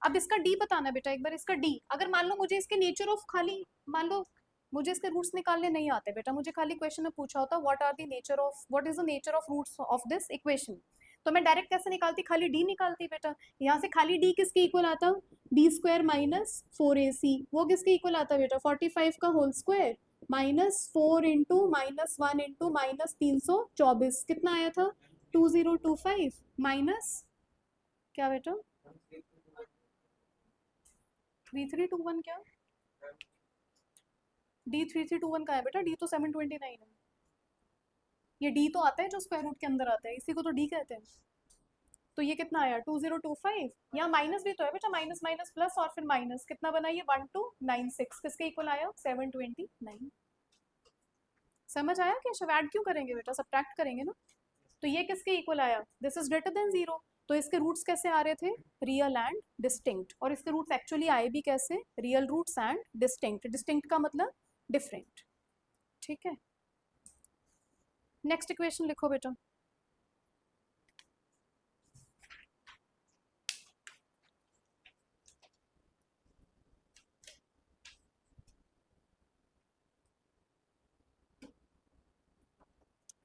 A: अब इसका डी बताना बेटा एक बार। इसका डी, अगर मान लो मुझे इसके नेचर ऑफ खाली, मान लो मुझे इसके रूट्स निकालने नहीं आते बेटा, मुझे खाली क्वेश्चन में पूछा होता what are the nature of, what is the nature of roots of this equation, तो मैं डायरेक्ट कैसे निकालती? खाली डी निकालती बेटा। यहाँ से खाली डी किसके इक्वल आता? b² - 4ac। वो किसके इक्वल आता बेटा? 45 का होल स्क्वायर -4 × -1 × -324। कितना आया था? 2025 माइनस क्या बेटा? 3321 क्या? D3321 का है बेटा? डी तो 729 है। ये डी तो आता है जो स्क्वायर रूट के अंदर आता है, इसी को तो डी कहते हैं। तो ये कितना आया? 2025। यहाँ माइनस भी तो है बेटा, माइनस माइनस प्लस और फिर माइनस कितना बना? ये 1296 किसके इक्वल आया? 729। समझ आया कि सब ऐड क्यों करेंगे बेटा? सब्ट्रैक्ट करेंगे ना। तो ये किसके इक्वल आया? This is greater than 0। तो इसके रूट्स कैसे आ रहे थे? Real and distinct. और इसके रूट्स एक्चुअली आए भी कैसे? Real roots and distinct. Distinct का मतलब डिफरेंट, ठीक है। नेक्स्ट इक्वेशन लिखो बेटा।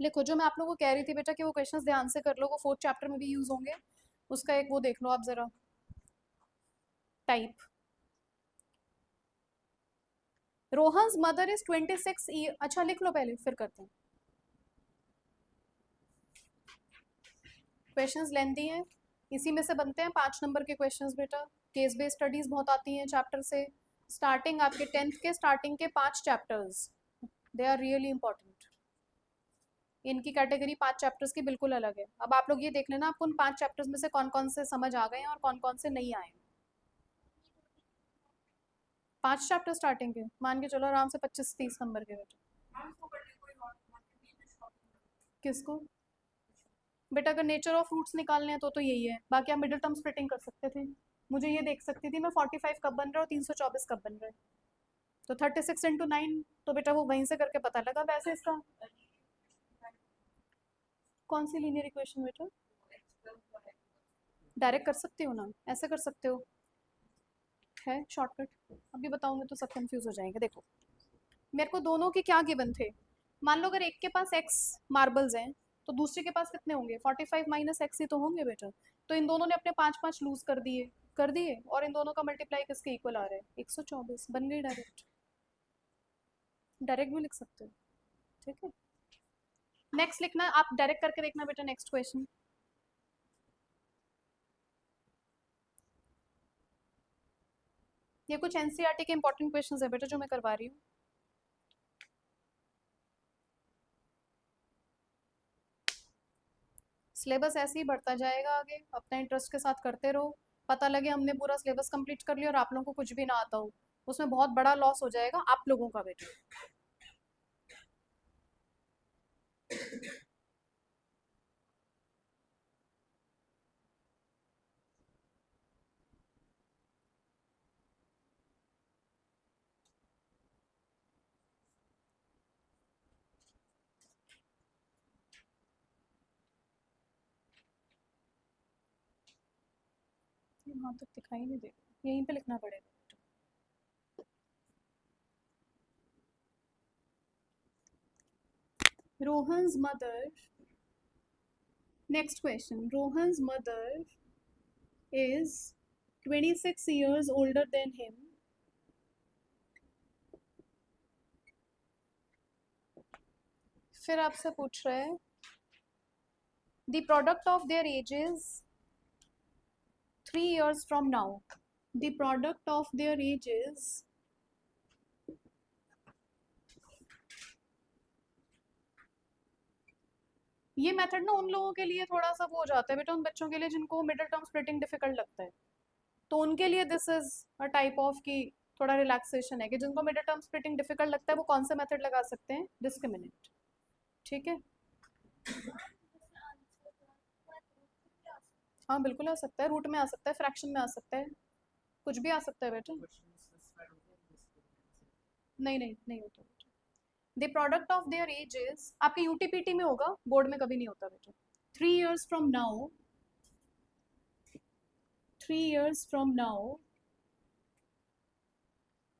A: लिखो जो मैं आप लोगों को कह रही थी बेटा कि वो क्वेश्चंस ध्यान से कर लो, वो 4th चैप्टर में भी यूज होंगे। उसका एक वो देख लो आप जरा, type. Rohan's mother is 26 year, अच्छा लिख लो पहले फिर करते हैं। क्वेश्चंस लेंथी हैं, इसी में से बनते हैं 5 नंबर के क्वेश्चंस बेटा। केस बेस्ड स्टडीज बहुत आती हैं चैप्टर से। स्टार्टिंग आपके 10th के स्टार्टिंग के 5 chapters, they are really important. इनकी कैटेगरी 5 चैप्टर्स की बिल्कुल अलग है। अब आप लोग ये देख लेना आपको उन 5 चैप्टर्स में से कौन कौन से समझ आ गए हैं और कौन कौन से नहीं आए। 5 चैप्टर स्टार्टिंग के मान के चलो आराम से 25-30 नंबर के बेटा। किसको बेटा? अगर नेचर ऑफ फ्रूट्स निकालने हैं तो यही है, बाकी आप मिडिल टर्म स्प्लिटिंग कर सकते थे। मुझे ये देख सकती थी मैं 45 कब बन रहा है और 324 कब बन रहा है, तो 36 × 9, तो बेटा वो वहीं से करके पता लगा। वैसे इसका कौन सी लीनियर इक्वेशन बेटा? डायरेक्ट कर सकते हो ना, ऐसे कर सकते हो, है शॉर्टकट। अभी बताऊंगी तो सब कंफ्यूज हो जाएंगे। देखो मेरे को दोनों के क्या गिवन थे, मान लो अगर एक के पास x मार्बल्स हैं तो दूसरे के पास कितने होंगे? 45 माइनस एक्स ही तो होंगे बेटा। तो इन दोनों ने अपने 5-5 लूज कर दिए और इन दोनों का मल्टीप्लाई किसके इक्वल आ रहा है? 124 बन गई डायरेक्ट। डायरेक्ट भी लिख सकते हो, ठीक है। नेक्स्ट लिखना, आप डायरेक्ट करके देखना बेटा नेक्स्ट क्वेश्चन। ये कुछ एनसीईआरटी के इंपॉर्टेंट क्वेश्चंस है बेटा जो मैं करवा रही हूँ। सिलेबस ऐसे ही बढ़ता जाएगा आगे, अपना इंटरेस्ट के साथ करते रहो। पता लगे हमने पूरा सिलेबस कंप्लीट कर लिया और आप लोगों को कुछ भी ना आता हो, उसमें बहुत बड़ा लॉस हो जाएगा आप लोगों का बेटा। वहां तक दिखाई नहीं दे, यहीं पे लिखना पड़ेगा। Rohan's mother, next question. Rohan's mother is 26 years older than him. फिर आपसे पूछ रहा है the product of their ages 3 years from now. The product of their ages ये मेथड ना उन लोगों के लिए थोड़ा सा वो हो जाता है बेटा, उन बच्चों के लिए जिनको मिडिल टर्म स्प्लिटिंग डिफिकल्ट लगता है, तो उनके लिए this is a type of की थोड़ा रिलैक्सेशन है कि जिनको मिडिल टर्म स्प्लिटिंग डिफिकल्ट लगता है वो कौन सा मेथड लगा सकते हैं? डिस्क्रिमिनेंट, ठीक है। हाँ बिल्कुल आ सकता है, रूट में आ सकता है, फ्रैक्शन में आ सकता है, कुछ भी आ सकता है बेटा। नहीं नहीं नहीं होता बेटा। The product of there edges आपके यूटीपीटी में होगा, बोर्ड में कभी नहीं होता बेटा। 3 years from now, 3 years from now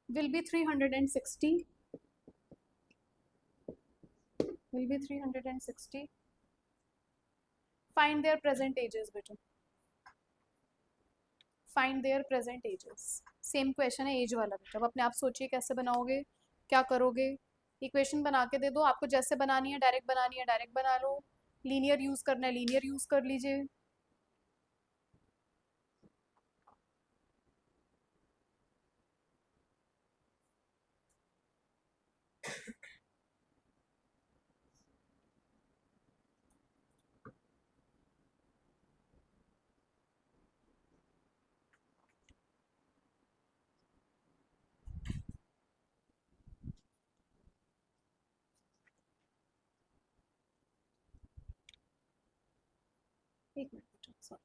A: will be 360, will be 360. Find their present ages बेटा, find there present ages. Same question है एज वाला बेटा, अब अपने आप सोचिए कैसे बनाओगे, क्या करोगे। इक्वेशन बना के दे दो, आपको जैसे बनानी है डायरेक्ट बनानी है डायरेक्ट बना लो, लीनियर यूज करना है लीनियर यूज कर लीजिए। एक मिनट बेटा, सॉरी।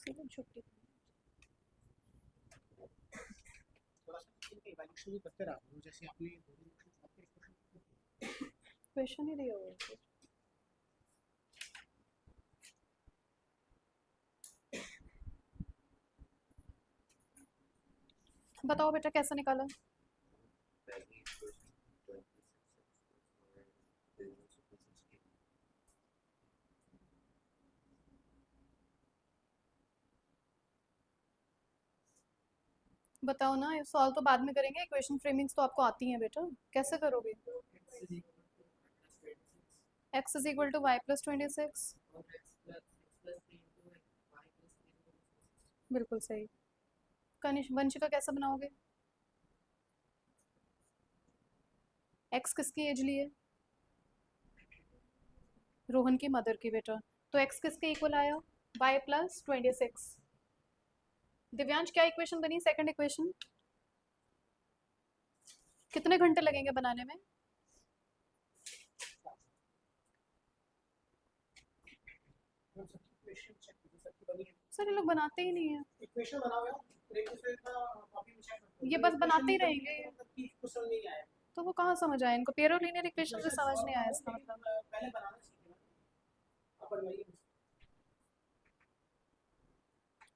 A: छुट्टी
B: थोड़ा सा इनके इवैल्यूएशन भी करते रहा करो, जैसे आपने
A: क्वेश्चन ही दिया हुआ है। बताओ बेटा कैसे निकाला? बताओ ना, ये सॉल्व तो बाद में करेंगे, इक्वेशन फ्रेमिंग्स तो आपको आती हैं बेटा, कैसे करोगे? x is equal to Y plus 26। बिल्कुल सही। कनिष्क वंशिका कैसे बनाओगे? x किसकी एज ली है? रोहन की मदर की बेटा। तो x किसके इक्वल आया? y plus 26। दिव्यांश क्या इक्वेशन बनी, सेकंड इक्वेशन? कितने घंटे लगेंगे बनाने में? सर ये लोग बनाते ही नहीं है,
B: इक्वेशन बना हुआ है, कॉपी में चेक करते हैं,
A: ये बस बनाते ही रहेंगे।
B: क्वेश्चन नहीं आया
A: तो वो कहाँ समझ आए इनको? पेयर ऑफ लीनियर इक्वेशन से समझ नहीं आया इसका मतलब।
B: पहले बनाना सीखे ना, आप बनवाइए।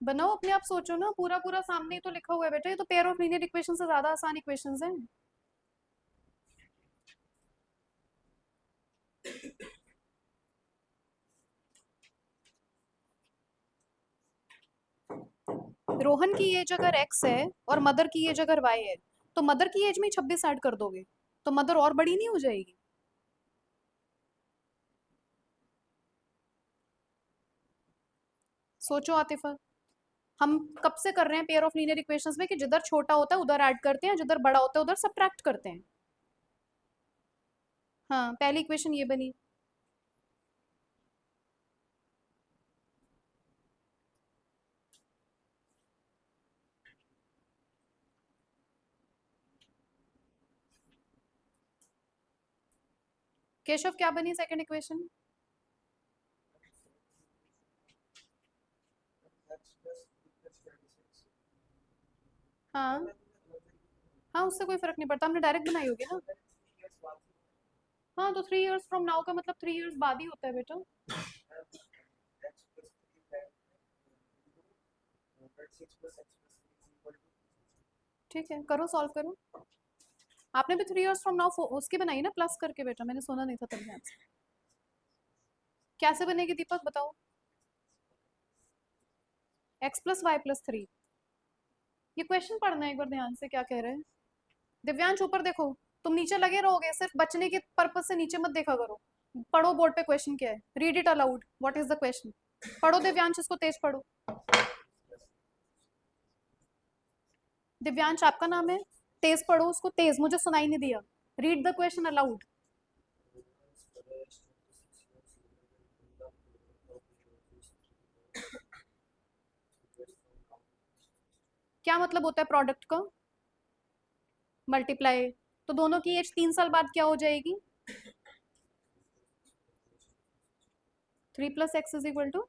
A: बनाओ अपने आप, सोचो ना, पूरा पूरा सामने ही तो लिखा हुआ है बेटा, ये तो पेयर ऑफ लीनियर इक्वेशन से ज्यादा आसान इक्वेशंस हैं। रोहन की एज अगर x है और मदर की एज अगर y है, तो मदर की एज में 26 ऐड कर दोगे तो मदर और बड़ी नहीं हो जाएगी? सोचो आतिफा, हम कब से कर रहे हैं पेयर ऑफ लीनियर इक्वेशंस में कि जिधर छोटा होता है उधर ऐड करते हैं, जिधर बड़ा होता है उधर सबट्रैक्ट करते हैं। हाँ, पहली इक्वेशन ये बनी। केशव क्या बनी सेकंड इक्वेशन? हाँ हाँ, उससे कोई फर्क नहीं पड़ता, हमने डायरेक्ट बनाई होगी ना। हाँ, तो 3 इयर्स फ्रॉम नाउ का मतलब 3 इयर्स बाद ही होता है बेटा। ठीक है, करो, सॉल्व करो। आपने भी 3 इयर्स फ्रॉम नाउ उसकी बनाई ना, प्लस करके बेटा, मैंने सुना नहीं था तब ध्यान से। कैसे बनेगी दीपक बताओ? x plus Y plus 3। ये क्वेश्चन पढ़ना है एक बार ध्यान से, क्या कह रहे हैं। दिव्यांश ऊपर देखो, तुम नीचे लगे रहोगे, सिर्फ बचने के पर्पज से नीचे मत देखा करो। पढ़ो बोर्ड पे क्वेश्चन क्या है, read it allowed, what is the question. पढ़ो दिव्यांश, इसको तेज पढ़ो। दिव्यांश आपका नाम है, तेज पढ़ो उसको, तेज, मुझे सुनाई नहीं दिया। Read the question allowed. क्या मतलब होता है प्रोडक्ट का? मल्टीप्लाई। तो दोनों की एज 3 साल बाद क्या हो जाएगी? 3 plus X is equal to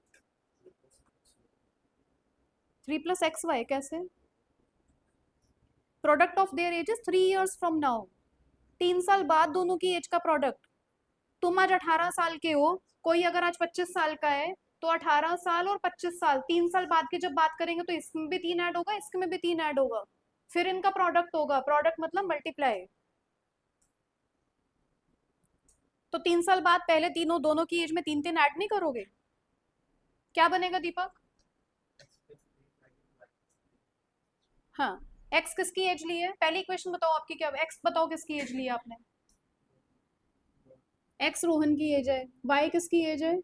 A: 3 plus X Y. कैसे? Product of their age is 3 years from now. 3 साल बाद दोनों की एज का प्रोडक्ट। तुम आज 18 साल के हो, कोई अगर आज 25 साल का है, तो 18 साल और 25 साल 3 साल बाद की जब बात करेंगे तो इसमें भी 3 ऐड होगा, इसमें भी 3 ऐड होगा, फिर इनका प्रोडक्ट होगा। प्रोडक्ट मतलब मल्टीप्लाई। तो 3 साल बाद पहले तीनों दोनों की एज में 3 3 ऐड नहीं करोगे? क्या बनेगा दीपक? हाँ, x किसकी एज ली है? पहली इक्वेशन बताओ आपकी क्या, x बताओ किसकी एज ली है आपने? x रोहन की एज है, y किसकी एज है?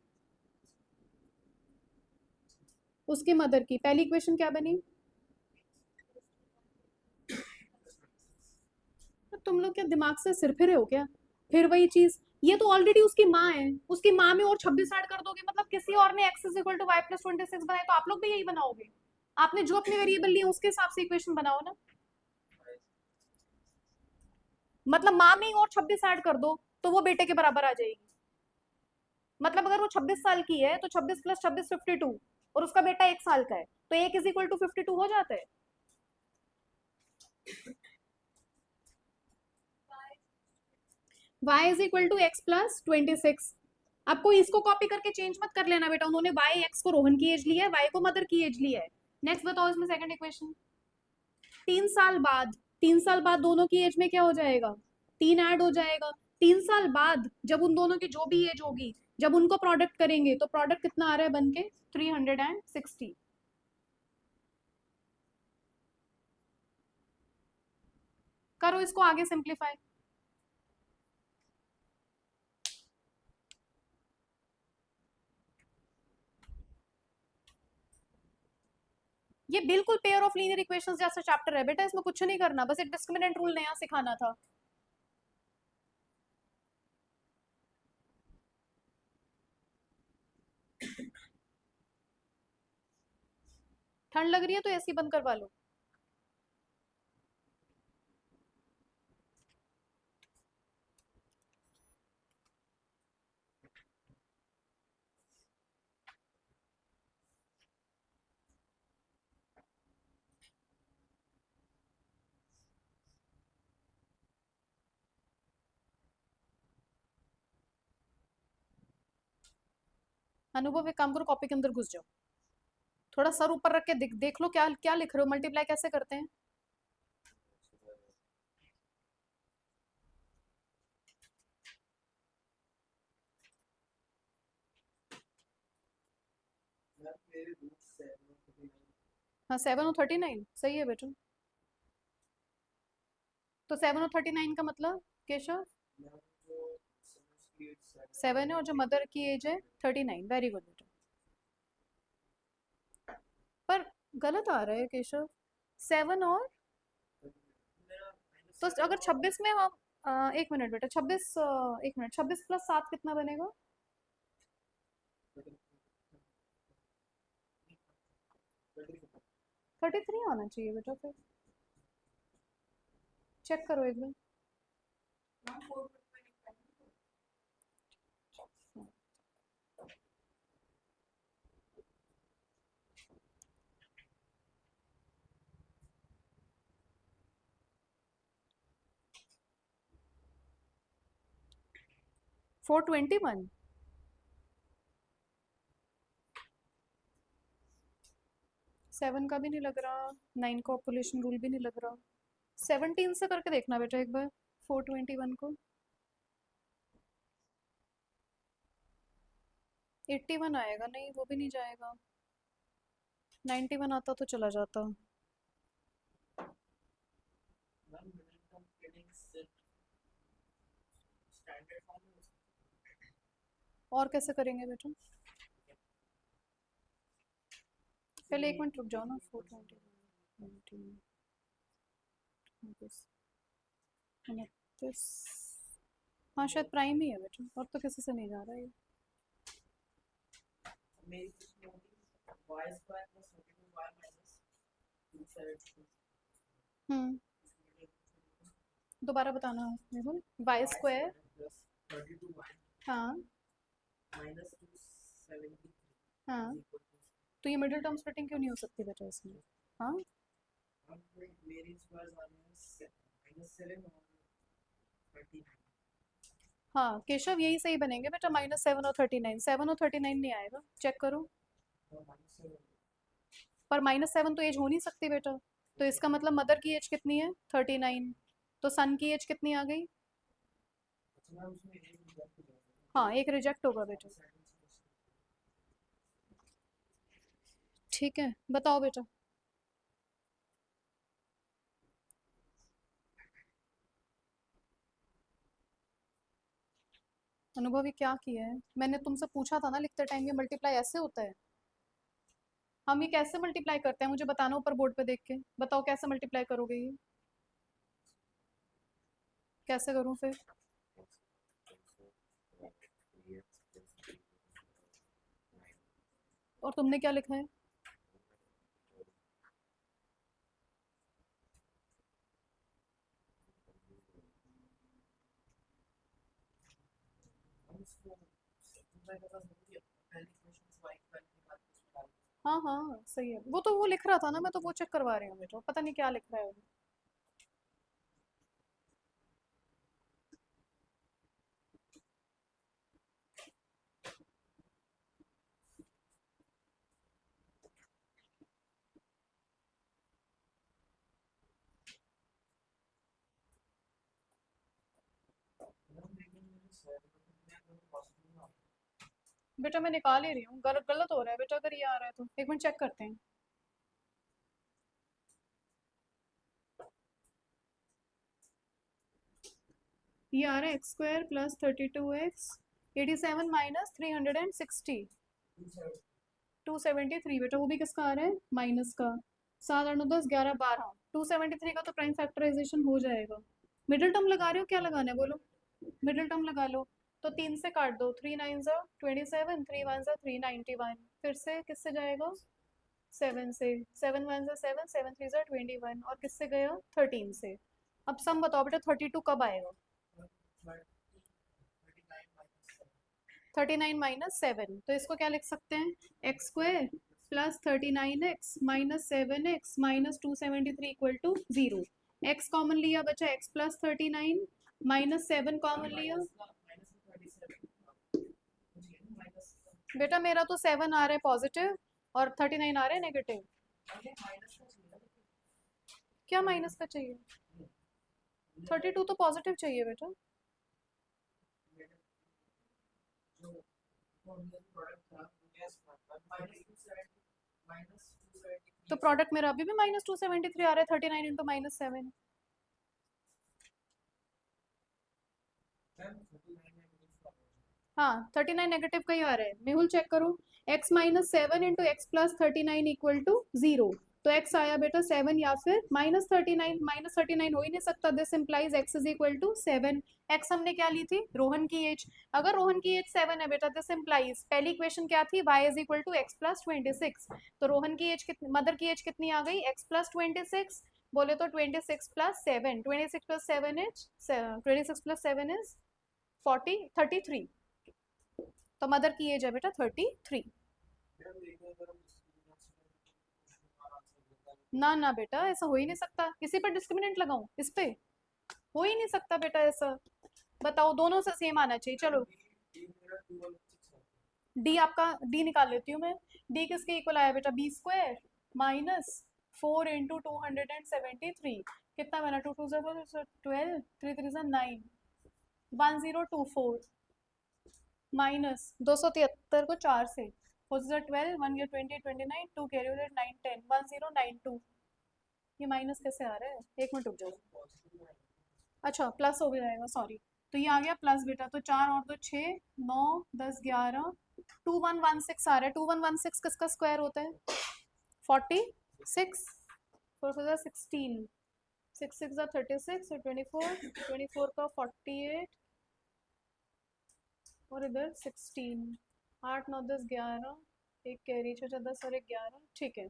A: उसकी मदर की। पहली इक्वेशन क्या बनी? तो तुम लोग क्या दिमाग से सिर फिरे हो क्या? फिर वही चीज, ये तो ऑलरेडी उसकी माँ है, उसकी माँ में और 26 ऐड कर दोगे, मतलब किसी और ने x is equal to Y plus 26 बनाई, तो आप लोग भी यही बनाओगे। आपने जो अपने वेरिएबल लिए उसके हिसाब से इक्वेशन बनाओ ना। मतलब माँ में ही और 26 ऐड कर दो तो वो बेटे के बराबर आ जाएगी। मतलब अगर वो 26 साल की है तो 26 प्लस 26 52, और उसका बेटा 1 साल का है, तो 1 = 52 हो जाता है। y = x + 26। आपको इसको कॉपी करके चेंज मत कर लेना बेटा, उन्होंने y x को रोहन की एज ली है, y को मदर की एज ली है। नेक्स्ट बताओ इसमें सेकंड इक्वेशन। 3 साल बाद, 3 साल बाद दोनों की एज में क्या हो जाएगा, 3 ऐड हो जाएगा। 3 साल बाद जब उन दोनों की जो भी एज होगी, जब उनको प्रोडक्ट करेंगे तो प्रोडक्ट कितना आ रहा है बन के 360। करो इसको आगे सिंप्लीफाई। ये बिल्कुल पेयर ऑफ लीनियर इक्वेशंस जैसा चैप्टर है बेटा, इसमें कुछ नहीं करना, बस एक डिस्क्रिमिनेंट रूल नया सिखाना था। ठंड लग रही है तो एसी बंद करवा लो। अनुभव एक काम करो, कॉपी के अंदर घुस जाओ, थोड़ा सर ऊपर रख के देख लो क्या क्या लिख रहे हो, मल्टीप्लाई कैसे करते हैं। हाँ 7 और 39 सही है बेटा। तो 7 और 39 का मतलब केशव 7 है और जो मदर की एज है 39। वेरी गुड बेटा, पर गलत आ रहा है केशव। 7 और, तो अगर 26 में हम 1 मिनट बेटा, 26 1 मिनट, 26 + 7 कितना बनेगा। 33 आना चाहिए बेटा, फिर चेक करो एक बार। 421। 7 का भी नहीं लग रहा, 9 का ऑपुलेशन रूल भी नहीं लग रहा। 17 से करके देखना बेटा एक बार 421 को। 81 आएगा, नहीं वो भी नहीं जाएगा। 91 आता तो चला जाता। और कैसे करेंगे बेटा, पहले 1 मिनट रुक जाओ ना। 421 29। हाँ शायद प्राइम ही है बेटा, और तो किसी से नहीं जा रहा है ये। हम्म, दोबारा बताना मेरे को। y² हाँ हाँ, तो ये मिडिल टर्म स्प्लिटिंग क्यों नहीं हो सकती बेटा इसमें। हाँ हाँ केशव यही सही बनेंगे बेटा, -7 और 39। 7 और 39 नहीं आएगा, चेक करो। पर -7 तो एज हो नहीं सकती बेटा, तो इसका मतलब मदर की एज कितनी है 39, तो सन की एज कितनी आ गई। हाँ एक रिजेक्ट होगा बेटा। ठीक है बताओ बेटा। अनुभवी क्या किया है, मैंने तुमसे पूछा था ना लिखते टाइम ये मल्टीप्लाई ऐसे होता है। हम ये कैसे मल्टीप्लाई करते हैं मुझे बताना ऊपर बोर्ड पे देख के, बताओ कैसे मल्टीप्लाई करोगे ये, कैसे करूं फिर। और तुमने क्या लिखा है। हाँ हाँ सही है, वो तो वो लिख रहा था ना, मैं तो वो चेक करवा रही हूँ बेटा, पता नहीं क्या लिख रहा है वो। बेटा मैं निकाल ही रही हूँ, गलत गलत हो रहा है बेटा, अगर ये आ रहा है तो एक मिनट चेक करते हैं। ये आ रहा है x square plus 32x 87 minus 360 273 बेटा, वो भी किसका आ रहा है, माइनस का। 7 8 9 10 11 12, 273 का तो प्राइम फैक्टराइजेशन हो जाएगा। मिडिल टर्म लगा रहे हो, क्या लगाना है बोलो, मिडिल टर्म लगा लो। तो 3 से काट दो, 3 9 ज़ा 27, 3 1 ज़ा 391, फिर से किससे जाएगा, 7 से, 7 1 ज़ा 7, 7 3 ज़ा 21, और किससे गया 13 से। अब सम बताओ बेटा 32 कब आएगा, 39 माइनस 7, तो इसको क्या लिख सकते हैं, X square plus 39x minus 7x minus 273 equal to 0। X common लिया बचा एक्स प्लस 39 माइनस 7 कॉमन लिया। बेटा मेरा तो 7 आ रहा है पॉजिटिव और 39 आ रहा है नेगेटिव। क्या माइनस का चाहिए, 32 तो पॉजिटिव चाहिए बेटा। तो प्रोडक्ट मेरा अभी भी माइनस 273 आ रहा है, 39 इंटू माइनस 7। हाँ 39 नेगेटिव का ही आ रहा है, मेहुल चेक करो। x minus 7 into x plus 39 equal to 0। तो x आया बेटा 7 या फिर -39, -39 हो ही नहीं सकता, this implies x is equal to 7। x हमने क्या ली थी, रोहन की एज, अगर रोहन की एज 7 है बेटा, दिस इंप्लाइज पहली इक्वेशन क्या थी, y is equal to x plus 26। तो रोहन की एज कितनी, मदर की एज कितनी आ गई, x प्लस 26, बोले तो 26 plus 7, 26 plus 7 is 26 plus 7 is 33। तो मदर की एज है बेटा 33। ना ना बेटा ऐसा हो ही नहीं सकता, इसी पर डिस्क्रिमिनेंट लगाऊं इस पे, हो ही नहीं सकता बेटा ऐसा। बताओ दोनों से सेम आना चाहिए, चलो। डी आपका, डी निकाल लेती हूँ मैं। डी किसके इक्वल आया बेटा, बी स्क्वायर माइनस 4 इंटू 273, कितना बना, 2 2 12, 3 3 9, 1024 माइनस 273 को 4 से, 4 12, 1 या 20 29, 2 कैरी 9 10, 1092। ये माइनस कैसे आ रहा है, एक मिनट रुक जाओ। अच्छा प्लस हो जाएगा, सॉरी। तो ये आ गया प्लस बेटा, तो 4 और 2 6, 9 10 11, 2116 आ रहा है। 2116 किसका स्क्वायर होता है, 46, 4 4 16, 6 6 36 और 24, 24 का 48 और इधर 16, 8 9 10 11, एक कैरी 6 10 और 11, ठीक है।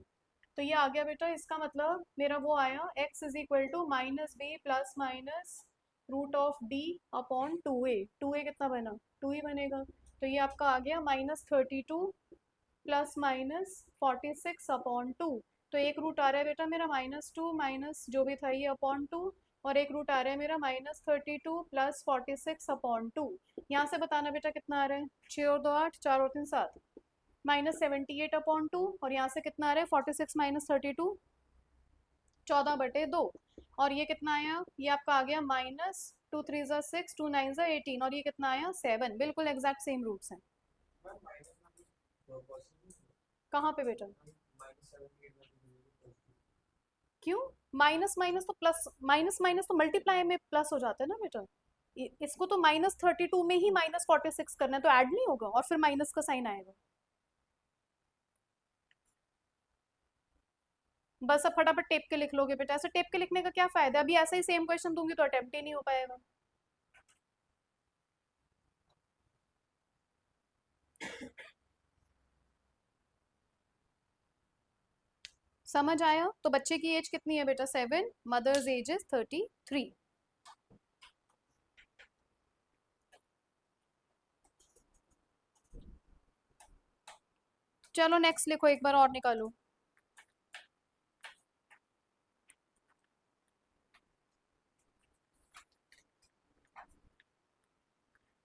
A: तो ये आ गया बेटा, इसका मतलब मेरा वो आया x is equal to minus B plus minus root of D upon 2a। 2a कितना बना, 2 ही बनेगा। तो ये आपका आ गया -32 प्लस माइनस 46 अपॉन 2। तो एक रूट आ रहा है बेटा मेरा -2 माइनस जो भी था ये अपॉन 2, और एक रूट आ रहा है मेरा -32 प्लस 46 अपॉन 2। यहाँ से बताना बेटा कितना आ रहा है, 6 और 2 8, 4 और 3 7, -78 अपॉन 2, और यहाँ से कितना आ रहा है 46 माइनस 32, 14/2। और ये कितना आया, ये आपका आ गया -2 3 ज़ा 6, 2 9 ज़ा 18, और ये कितना आया 7, बिल्कुल एग्जैक्ट सेम रूट्स हैं। कहाँ पे बेटा, क्यों, माइनस माइनस तो प्लस, माइनस माइनस तो मल्टीप्लाई में प्लस हो जाता है ना बेटा। इसको तो -32 में ही -46 करना है, तो ऐड नहीं होगा और फिर माइनस का साइन आएगा। बस अब फटाफट टेप के लिख लोगे बेटा, ऐसे टेप के लिखने का क्या फायदा, अभी ऐसा ही सेम क्वेश्चन दूंगी तो अटेम्प्ट ही नहीं हो पाएगा। समझ आया, तो बच्चे की एज कितनी है बेटा 7, मदर्स एज इज 33। चलो नेक्स्ट लिखो, एक बार और निकालो।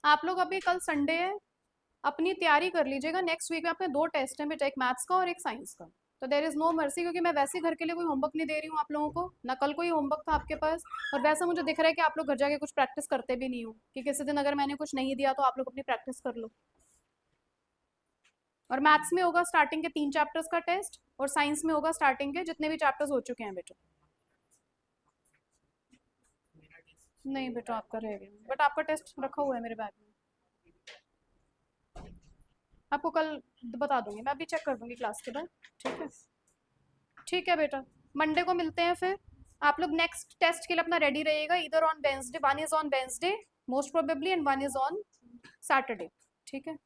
A: आप लोग अभी, कल संडे है, अपनी तैयारी कर लीजिएगा। नेक्स्ट वीक में अपने 2 टेस्ट हैं बेटा, एक मैथ्स का और एक साइंस का। तो देर इज नो मर्सी, क्योंकि मैं वैसे घर के लिए कोई होमवर्क नहीं दे रही हूँ आप लोगों को, ना कल कोई होमवर्क था आपके पास। और वैसा मुझे दिख रहा है कि आप लोग घर जाके कुछ प्रैक्टिस करते भी नहीं हो, कि किसी दिन अगर मैंने कुछ नहीं दिया तो आप लोग अपनी प्रैक्टिस कर लो। और मैथ्स में होगा स्टार्टिंग के 3 चैप्टर्स का टेस्ट, और साइंस में होगा स्टार्टिंग के जितने भी चैप्टर्स हो चुके हैं बेटा। नहीं बेटा आपका रह गया, बट आपका टेस्ट रखा हुआ है मेरे बैग में। आपको कल बता दूंगी, मैं अभी चेक कर दूंगी क्लास के बाद। ठीक है, ठीक है बेटा, मंडे को मिलते हैं फिर। आप लोग नेक्स्ट टेस्ट के लिए अपना रेडी रहिएगा, इधर on Wednesday, one is on Wednesday most probably and one is on Saturday. ठीक है।